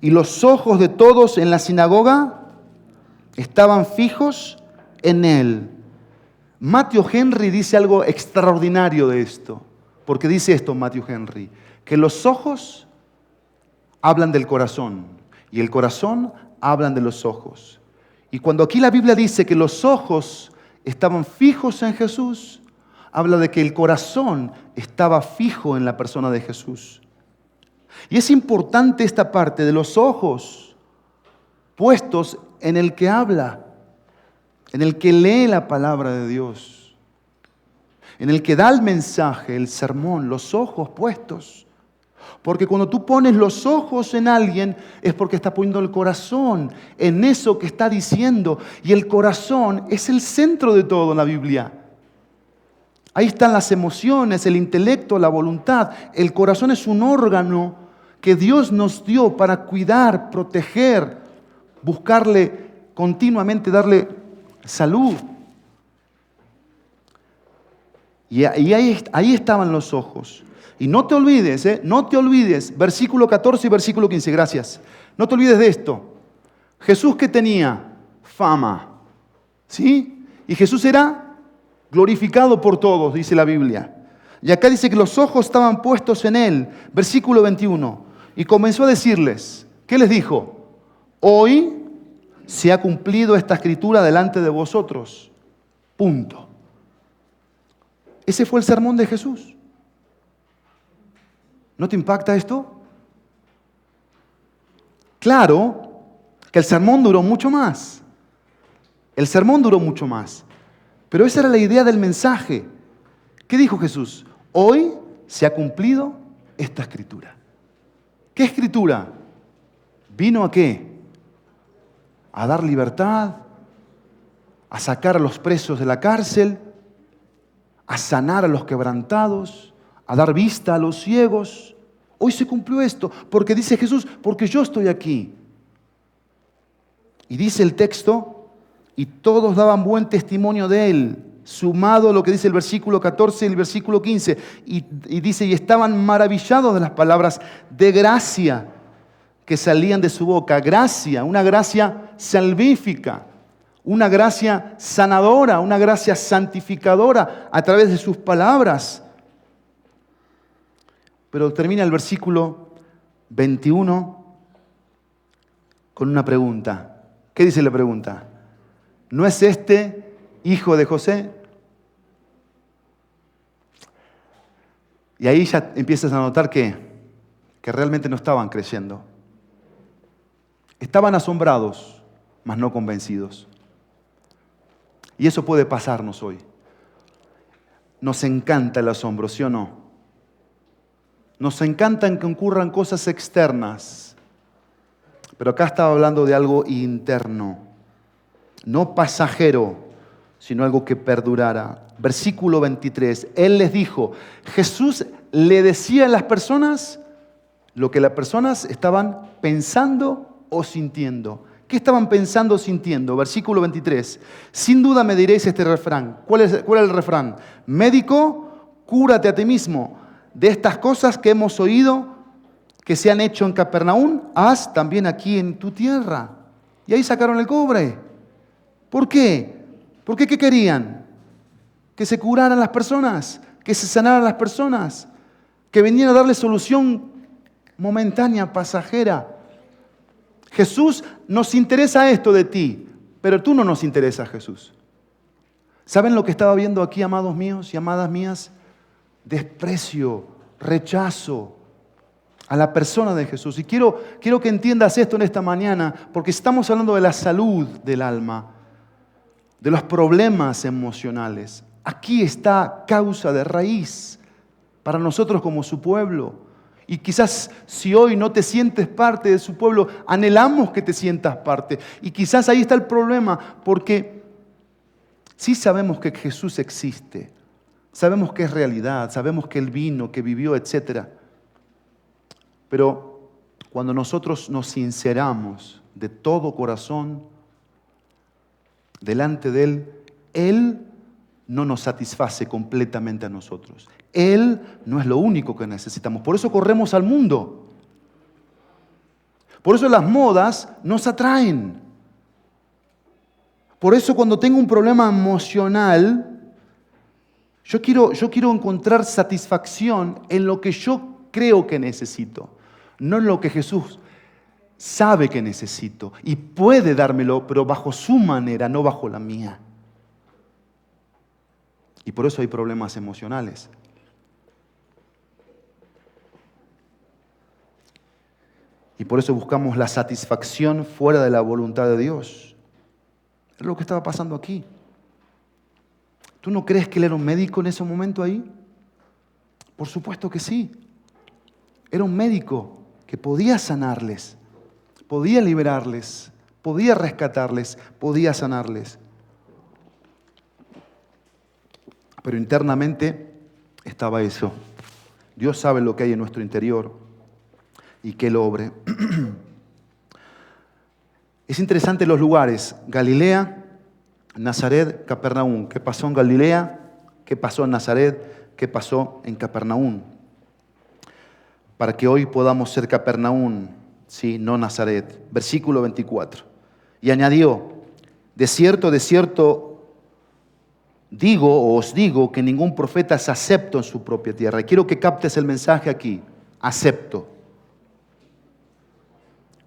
A: Y los ojos de todos en la sinagoga estaban fijos en él. Matthew Henry dice algo extraordinario de esto. Porque dice esto Matthew Henry, que los ojos hablan del corazón y el corazón hablan de los ojos. Y cuando aquí la Biblia dice que los ojos estaban fijos en Jesús, habla de que el corazón estaba fijo en la persona de Jesús. Y es importante esta parte de los ojos puestos en el que habla, en el que lee la palabra de Dios, en el que da el mensaje, el sermón, los ojos puestos. Porque cuando tú pones los ojos en alguien es porque estás poniendo el corazón en eso que está diciendo. Y el corazón es el centro de todo en la Biblia. Ahí están las emociones, el intelecto, la voluntad. El corazón es un órgano que Dios nos dio para cuidar, proteger, buscarle continuamente, darle salud. Y ahí estaban los ojos. Y no te olvides, no te olvides, versículo 14 y versículo 15, gracias. No te olvides de esto. Jesús, ¿qué tenía? Fama. ¿Sí? Y Jesús era glorificado por todos, dice la Biblia. Y acá dice que los ojos estaban puestos en Él. Versículo 21. Y comenzó a decirles, ¿qué les dijo? Hoy se ha cumplido esta escritura delante de vosotros. Punto. Ese fue el sermón de Jesús. ¿No te impacta esto? Claro que el sermón duró mucho más. El sermón duró mucho más. Pero esa era la idea del mensaje. ¿Qué dijo Jesús? Hoy se ha cumplido esta escritura. ¿Qué escritura? ¿Vino a qué? A dar libertad, a sacar a los presos de la cárcel, a sanar a los quebrantados, a dar vista a los ciegos. Hoy se cumplió esto, porque dice Jesús, porque yo estoy aquí. Y dice el texto, y todos daban buen testimonio de Él, sumado a lo que dice el versículo 14 y el versículo 15. Y dice, y estaban maravillados de las palabras de gracia que salían de su boca. Gracia, una gracia salvífica, una gracia sanadora, una gracia santificadora a través de sus palabras. Pero termina el versículo 21 con una pregunta. ¿Qué dice la pregunta? ¿No es este hijo de José? Y ahí ya empiezas a notar que realmente no estaban creyendo. Estaban asombrados, mas no convencidos. Y eso puede pasarnos hoy. Nos encanta el asombro, ¿sí o no? Nos encantan que ocurran cosas externas. Pero acá estaba hablando de algo interno. No pasajero, sino algo que perdurara. Versículo 23, Él les dijo, Jesús le decía a las personas lo que las personas estaban pensando o sintiendo. ¿Qué estaban pensando o sintiendo? Versículo 23, sin duda me diréis este refrán. ¿Cuál es el refrán? Médico, cúrate a ti mismo. De estas cosas que hemos oído que se han hecho en Capernaum, haz también aquí en tu tierra. Y ahí sacaron el cobre. ¿Por qué? ¿Por qué? ¿Qué querían? Que se curaran las personas, que se sanaran las personas, que vinieran a darle solución momentánea, pasajera. Jesús, nos interesa esto de ti, pero tú no nos interesa, Jesús. ¿Saben lo que estaba viendo aquí, amados míos y amadas mías? Desprecio, rechazo a la persona de Jesús. Y quiero que entiendas esto en esta mañana, porque estamos hablando de la salud del alma, de los problemas emocionales. Aquí está causa de raíz para nosotros como su pueblo. Y quizás si hoy no te sientes parte de su pueblo, anhelamos que te sientas parte. Y quizás ahí está el problema, porque sí sabemos que Jesús existe, sabemos que es realidad, sabemos que Él vino, que vivió, etc. Pero cuando nosotros nos sinceramos de todo corazón delante de Él, Él no nos satisface completamente a nosotros. Él no es lo único que necesitamos. Por eso corremos al mundo. Por eso las modas nos atraen. Por eso cuando tengo un problema emocional, yo quiero encontrar satisfacción en lo que yo creo que necesito, no en lo que Jesús sabe que necesito y puede dármelo, pero bajo su manera, no bajo la mía. Y por eso hay problemas emocionales. Y por eso buscamos la satisfacción fuera de la voluntad de Dios. Es lo que estaba pasando aquí. ¿Tú no crees que él era un médico en ese momento ahí? Por supuesto que sí. Era un médico que podía sanarles, podía liberarles, podía rescatarles, podía sanarles. Pero internamente estaba eso. Dios sabe lo que hay en nuestro interior y que Él obre. Es interesante los lugares: Galilea, Nazaret, Capernaum. ¿Qué pasó en Galilea? ¿Qué pasó en Nazaret? ¿Qué pasó en Capernaum? Para que hoy podamos ser Capernaum, ¿sí? No Nazaret. Versículo 24. Y añadió: de cierto, digo o os digo que ningún profeta es acepto en su propia tierra. Y quiero que captes el mensaje aquí. Acepto.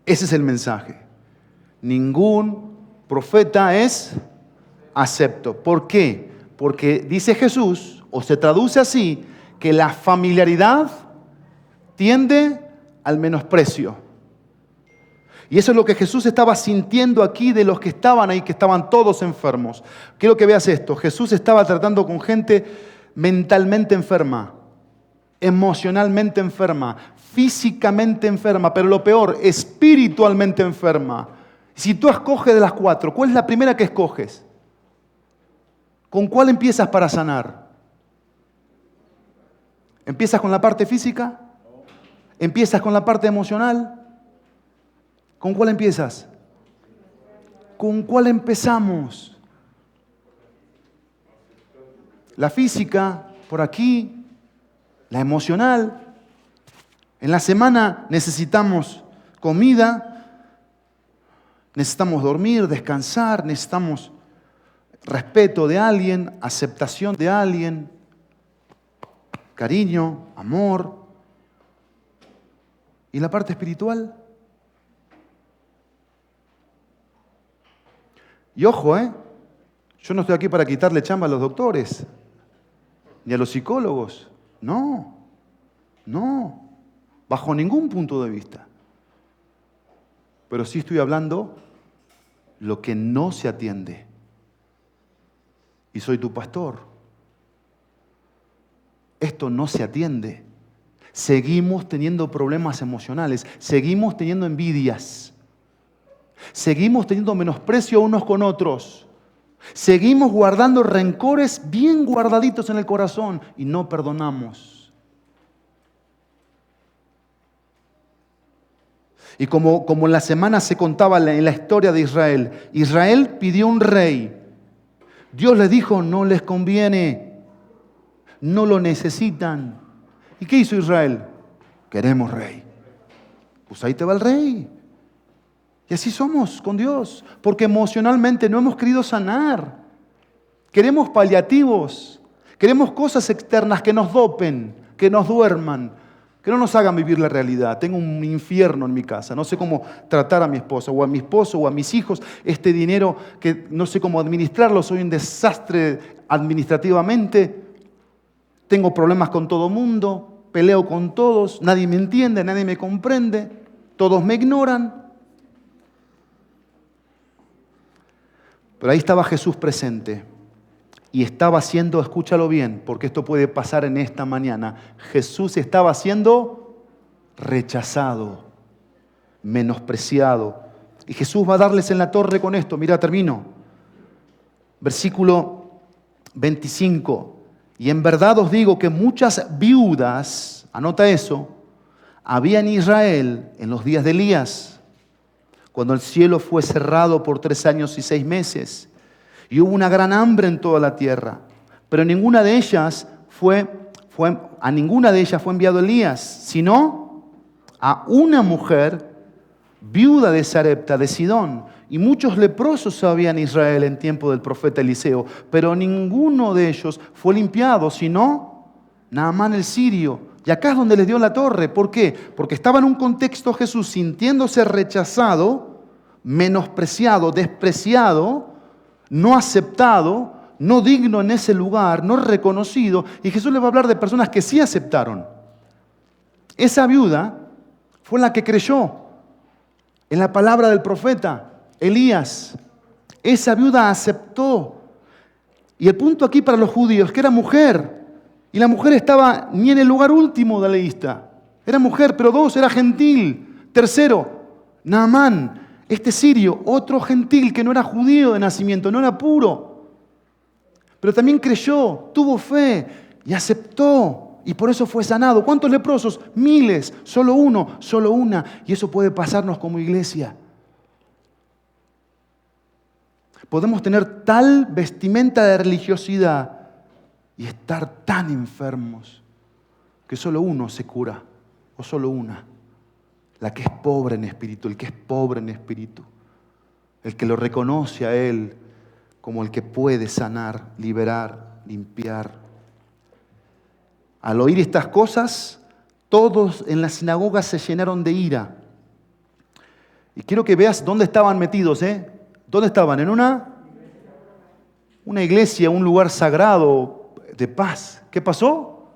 A: Ese es el mensaje. Ningún profeta es acepto. ¿Por qué? Porque dice Jesús, o se traduce así, que la familiaridad tiende al menosprecio. Y eso es lo que Jesús estaba sintiendo aquí de los que estaban ahí, que estaban todos enfermos. Quiero que veas esto. Jesús estaba tratando con gente mentalmente enferma, emocionalmente enferma, físicamente enferma, pero lo peor, espiritualmente enferma. Si tú escoges de las cuatro, ¿cuál es la primera que escoges? ¿Con cuál empiezas para sanar? ¿Empiezas con la parte física? ¿Empiezas con la parte emocional? ¿Con cuál empiezas? ¿Con cuál empezamos? La física, por aquí, la emocional. En la semana necesitamos comida, necesitamos dormir, descansar, necesitamos respeto de alguien, aceptación de alguien, cariño, amor. ¿Y la parte espiritual? Y ojo, yo no estoy aquí para quitarle chamba a los doctores, ni a los psicólogos. No, bajo ningún punto de vista. Pero sí estoy hablando lo que no se atiende. Y soy tu pastor. Esto no se atiende. Seguimos teniendo problemas emocionales, seguimos teniendo envidias. Seguimos teniendo menosprecio unos con otros. Seguimos guardando rencores bien guardaditos en el corazón y no perdonamos. Y como en la semana se contaba en la historia de Israel, Israel pidió un rey. Dios les dijo, no les conviene, no lo necesitan. ¿Y qué hizo Israel? Queremos rey. Pues ahí te va el rey. Y así somos con Dios, porque emocionalmente no hemos querido sanar. Queremos paliativos, queremos cosas externas que nos dopen, que nos duerman, que no nos hagan vivir la realidad. Tengo un infierno en mi casa, no sé cómo tratar a mi esposa o a mi esposo o a mis hijos. Este dinero que no sé cómo administrarlo, soy un desastre administrativamente. Tengo problemas con todo mundo, peleo con todos, nadie me entiende, nadie me comprende, todos me ignoran. Pero ahí estaba Jesús presente y estaba siendo, escúchalo bien, porque esto puede pasar en esta mañana, Jesús estaba siendo rechazado, menospreciado. Y Jesús va a darles en la torre con esto. Mira, termino. Versículo 25. Y en verdad os digo que muchas viudas, anota eso, había en Israel en los días de Elías, cuando el cielo fue cerrado por 3 años y 6 meses, y hubo una gran hambre en toda la tierra, pero a ninguna de ellas fue enviado Elías, sino a una mujer viuda de Sarepta de Sidón. Y muchos leprosos había en Israel en tiempo del profeta Eliseo, pero ninguno de ellos fue limpiado, sino Naamán el sirio. Y acá es donde les dio la torre. ¿Por qué? Porque estaba en un contexto Jesús sintiéndose rechazado, menospreciado, despreciado, no aceptado, no digno en ese lugar, no reconocido. Y Jesús les va a hablar de personas que sí aceptaron. Esa viuda fue la que creyó en la palabra del profeta Elías. Esa viuda aceptó. Y el punto aquí para los judíos, que era mujer. Y la mujer estaba ni en el lugar último de la lista. Era mujer, pero 2, era gentil. 3, Naamán, este sirio, otro gentil que no era judío de nacimiento, no era puro. Pero también creyó, tuvo fe y aceptó. Y por eso fue sanado. ¿Cuántos leprosos? Miles. Solo uno, solo una. Y eso puede pasarnos como iglesia. Podemos tener tal vestimenta de religiosidad y estar tan enfermos que solo uno se cura, o solo una. La que es pobre en espíritu, el que es pobre en espíritu. El que lo reconoce a Él como el que puede sanar, liberar, limpiar. Al oír estas cosas, todos en la sinagoga se llenaron de ira. Y quiero que veas dónde estaban metidos, ¿eh? ¿Dónde estaban? En una iglesia, un lugar sagrado de paz. ¿Qué pasó?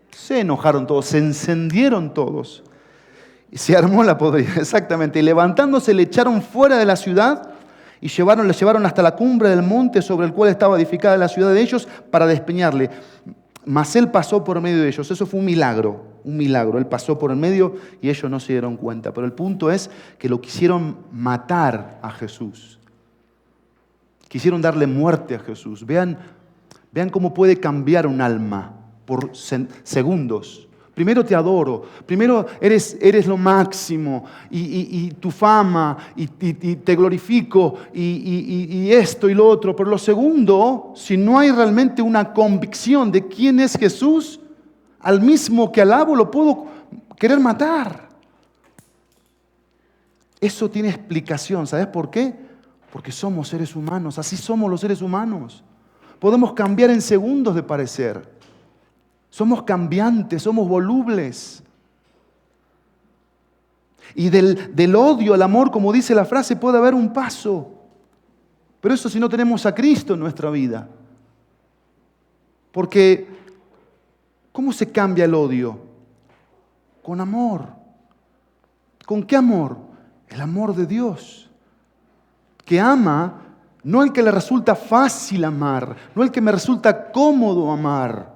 A: Se enojaron todos, se encendieron todos. Y se armó la podrida, exactamente. Y levantándose le echaron fuera de la ciudad y le llevaron hasta la cumbre del monte sobre el cual estaba edificada la ciudad de ellos para despeñarle. Mas Él pasó por medio de ellos. Eso fue un milagro, un milagro. Él pasó por el medio y ellos no se dieron cuenta. Pero el punto es que lo quisieron matar a Jesús. Quisieron darle muerte a Jesús. Vean cómo puede cambiar un alma por segundos. Primero te adoro, primero eres lo máximo y tu fama y te glorifico y esto y lo otro. Pero lo segundo, si no hay realmente una convicción de quién es Jesús, al mismo que alabo lo puedo querer matar. Eso tiene explicación, ¿sabes por qué? Porque somos seres humanos, así somos los seres humanos. Podemos cambiar en segundos de parecer. Somos cambiantes, somos volubles. Y del odio al amor, como dice la frase, puede haber un paso. Pero eso si no tenemos a Cristo en nuestra vida. Porque, ¿cómo se cambia el odio? Con amor. ¿Con qué amor? El amor de Dios. Que ama, no el que le resulta fácil amar, no el que me resulta cómodo amar,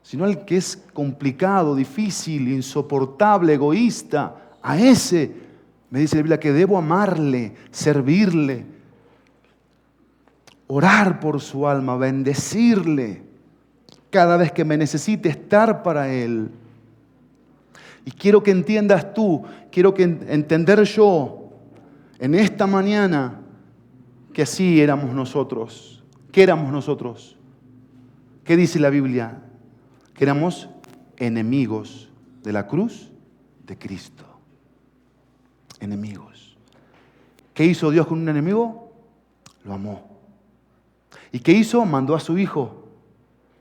A: sino el que es complicado, difícil, insoportable, egoísta. A ese, me dice la Biblia, que debo amarle, servirle, orar por su alma, bendecirle, cada vez que me necesite estar para Él. Y quiero que entiendas tú, quiero que entender yo, en esta mañana, que así éramos nosotros. ¿Qué éramos nosotros? ¿Qué dice la Biblia? Que éramos enemigos de la cruz de Cristo. Enemigos. ¿Qué hizo Dios con un enemigo? Lo amó. ¿Y qué hizo? Mandó a su Hijo,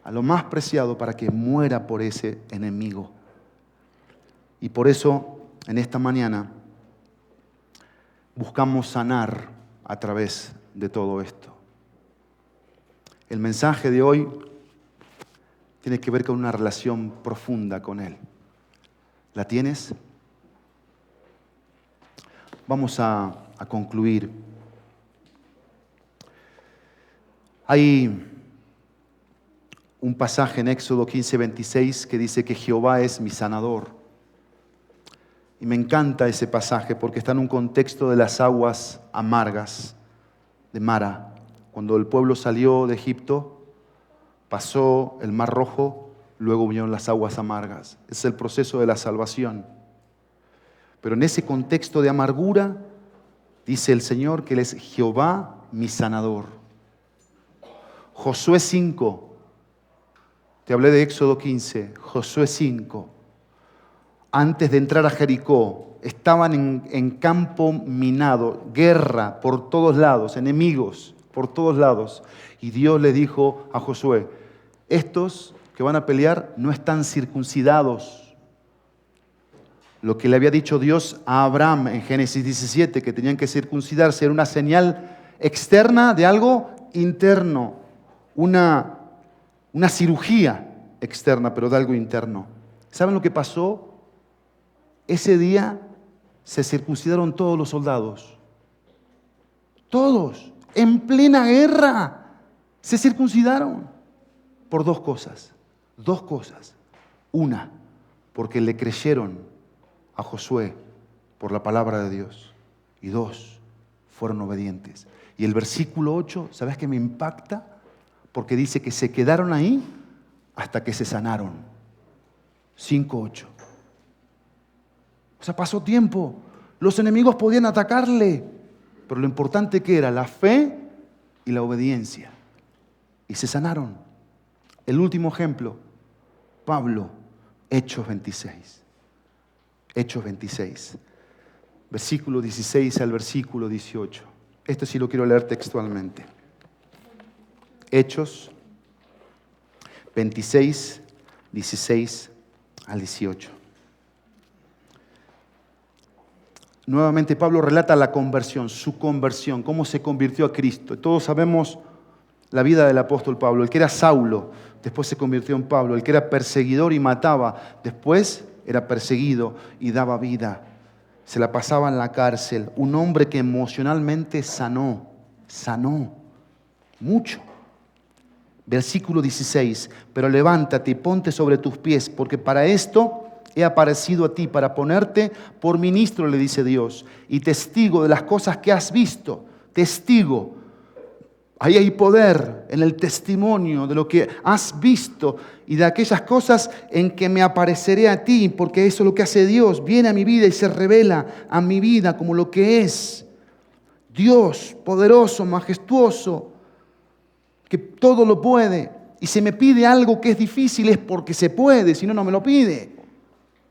A: a lo más preciado, para que muera por ese enemigo. Y por eso, en esta mañana, buscamos sanar a través de todo esto. El mensaje de hoy tiene que ver con una relación profunda con Él. ¿La tienes? Vamos a concluir. Hay un pasaje en Éxodo 15:26 que dice que Jehová es mi sanador. Y me encanta ese pasaje porque está en un contexto de las aguas amargas de Mara. Cuando el pueblo salió de Egipto, pasó el Mar Rojo, luego vinieron las aguas amargas. Es el proceso de la salvación. Pero en ese contexto de amargura, dice el Señor que Él es Jehová mi sanador. Josué 5, te hablé de Éxodo 15, Josué 5. Antes de entrar a Jericó, estaban en campo minado, guerra por todos lados, enemigos por todos lados. Y Dios le dijo a Josué, estos que van a pelear no están circuncidados. Lo que le había dicho Dios a Abraham en Génesis 17, que tenían que circuncidarse, era una señal externa de algo interno, una cirugía externa, pero de algo interno. ¿Saben lo que pasó? Ese día se circuncidaron todos los soldados. Todos, en plena guerra, se circuncidaron. Por dos cosas. Dos cosas. Una, porque le creyeron a Josué por la palabra de Dios. Y dos, fueron obedientes. Y el versículo 8, ¿sabes qué me impacta? porque dice que se quedaron ahí hasta que se sanaron. 5:8. O sea, pasó tiempo. Los enemigos podían atacarle, pero lo importante que era la fe y la obediencia. Y se sanaron. El último ejemplo, Pablo, Hechos 26. Hechos 26, versículo 16 al versículo 18. Esto sí lo quiero leer textualmente. Hechos 26, 16 al 18. Nuevamente Pablo relata la conversión, su conversión, cómo se convirtió a Cristo. Todos sabemos la vida del apóstol Pablo. El que era Saulo, después se convirtió en Pablo. El que era perseguidor y mataba, después era perseguido y daba vida. Se la pasaba en la cárcel. Un hombre que emocionalmente sanó mucho. Versículo 16, pero levántate y ponte sobre tus pies, porque para esto he aparecido a ti, para ponerte por ministro, le dice Dios, y testigo de las cosas que has visto. Testigo. Ahí hay poder en el testimonio de lo que has visto y de aquellas cosas en que me apareceré a ti, porque eso es lo que hace Dios. Viene a mi vida y se revela a mi vida como lo que es. Dios poderoso, majestuoso, que todo lo puede. Y si me pide algo que es difícil es porque se puede, si no, no me lo pide.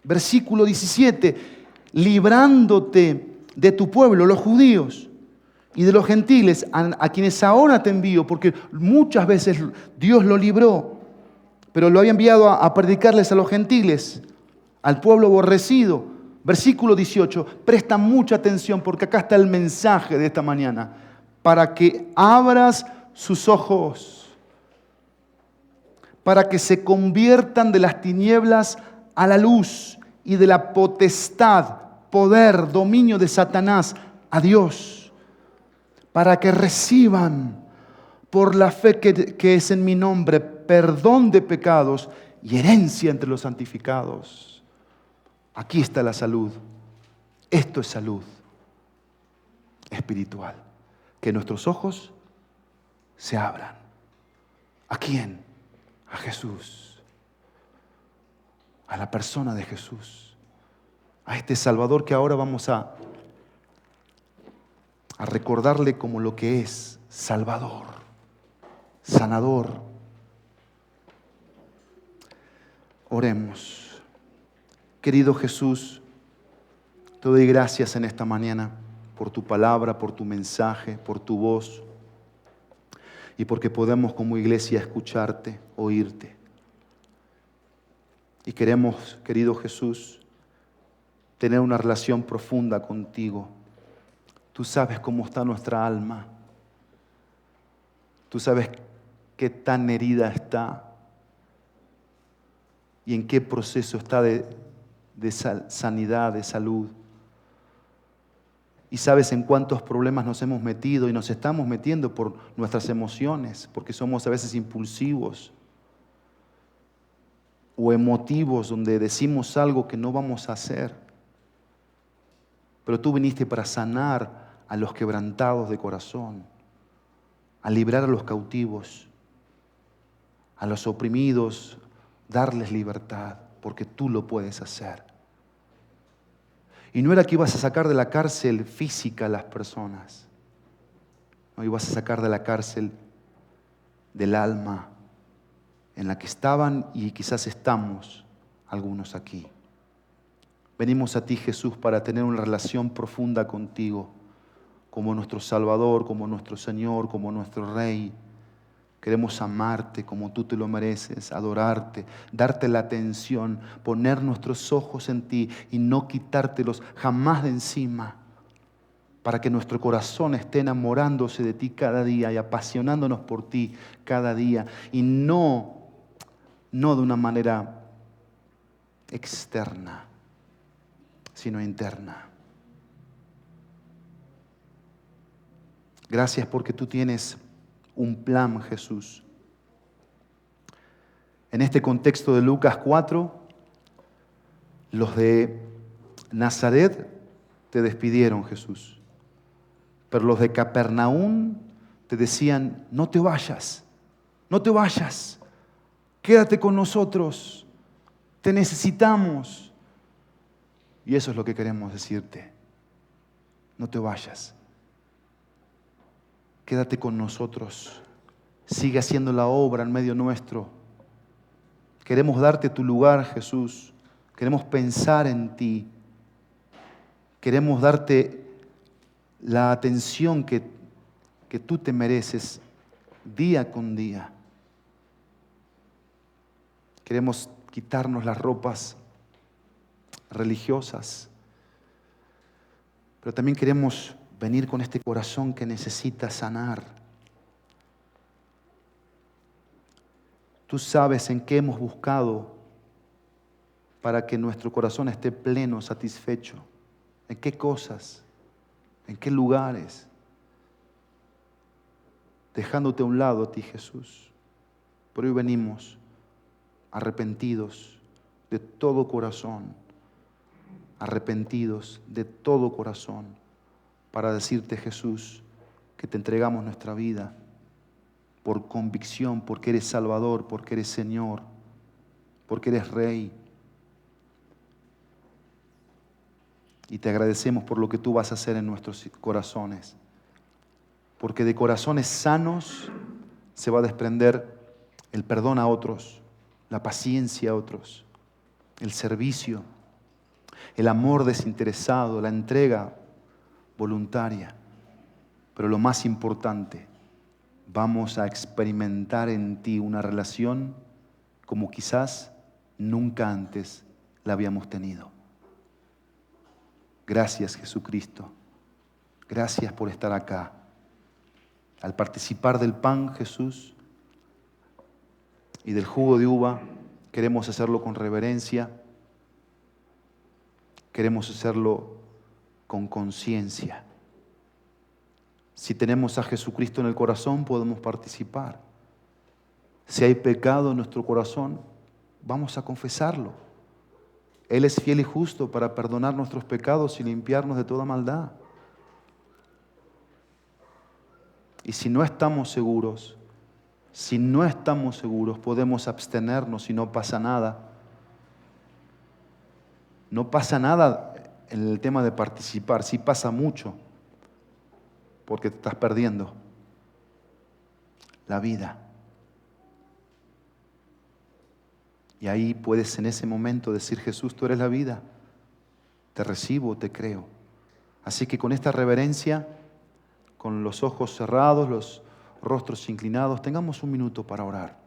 A: Versículo 17, librándote de tu pueblo, los judíos, y de los gentiles, a quienes ahora te envío, porque muchas veces Dios lo libró, pero lo había enviado a predicarles a los gentiles, al pueblo aborrecido. Versículo 18, presta mucha atención porque acá está el mensaje de esta mañana, para que abras sus ojos, para que se conviertan de las tinieblas a la luz y de la potestad, poder, dominio de Satanás a Dios, para que reciban por la fe que es en mi nombre perdón de pecados y herencia entre los santificados. Aquí está la salud. Esto es salud espiritual. Que nuestros ojos se abran. ¿A quién? A Jesús. A la persona de Jesús. A este Salvador que ahora vamos a recordarle como lo que es: Salvador, sanador. Oremos. Querido Jesús, te doy gracias en esta mañana por tu palabra, por tu mensaje, por tu voz y porque podemos como iglesia escucharte, oírte. Y queremos, querido Jesús, tener una relación profunda contigo. Tú sabes cómo está nuestra alma. Tú sabes qué tan herida está y en qué proceso está de sanidad, de salud. Y sabes en cuántos problemas nos hemos metido y nos estamos metiendo por nuestras emociones, porque somos a veces impulsivos o emotivos, donde decimos algo que no vamos a hacer. Pero tú viniste para sanar a los quebrantados de corazón, a librar a los cautivos, a los oprimidos, darles libertad, porque tú lo puedes hacer. Y no era que ibas a sacar de la cárcel física a las personas, no, ibas a sacar de la cárcel del alma en la que estaban y quizás estamos algunos aquí. Venimos a ti, Jesús, para tener una relación profunda contigo, como nuestro Salvador, como nuestro Señor, como nuestro Rey. Queremos amarte como tú te lo mereces, adorarte, darte la atención, poner nuestros ojos en ti y no quitártelos jamás de encima, para que nuestro corazón esté enamorándose de ti cada día y apasionándonos por ti cada día, y no de una manera externa, sino interna. Gracias porque tú tienes un plan, Jesús. En este contexto de Lucas 4, los de Nazaret te despidieron, Jesús. Pero los de Capernaum te decían: no te vayas, No te vayas. Quédate con nosotros. Te necesitamos. Y eso es lo que queremos decirte. No te vayas. Quédate con nosotros. Sigue haciendo la obra en medio nuestro. Queremos darte tu lugar, Jesús. Queremos pensar en ti. Queremos darte la atención que tú te mereces día con día. Queremos quitarnos las ropas religiosas, pero también queremos venir con este corazón que necesita sanar. Tú sabes en qué hemos buscado para que nuestro corazón esté pleno, satisfecho. ¿En qué cosas? ¿En qué lugares? Dejándote a un lado a ti, Jesús. Por hoy venimos arrepentidos de todo corazón, arrepentidos de todo corazón, para decirte, Jesús, que te entregamos nuestra vida por convicción, porque eres Salvador, porque eres Señor, porque eres Rey. Y te agradecemos por lo que tú vas a hacer en nuestros corazones, porque de corazones sanos se va a desprender el perdón a otros, la paciencia a otros, el servicio, el amor desinteresado, la entrega voluntaria. Pero lo más importante, vamos a experimentar en ti una relación como quizás nunca antes la habíamos tenido. Gracias, Jesucristo. Gracias por estar acá. Al participar del pan, Jesús, y del jugo de uva, queremos hacerlo con reverencia, queremos hacerlo con conciencia. Si tenemos a Jesucristo en el corazón, podemos participar. Si hay pecado en nuestro corazón, vamos a confesarlo. Él es fiel y justo para perdonar nuestros pecados y limpiarnos de toda maldad. Y si no estamos seguros, podemos abstenernos y no pasa nada. No pasa nada en el tema de participar, sí pasa mucho, porque te estás perdiendo la vida. Y ahí puedes en ese momento decir, Jesús, tú eres la vida, te recibo, te creo. Así que con esta reverencia, con los ojos cerrados, los rostros inclinados, tengamos un minuto para orar.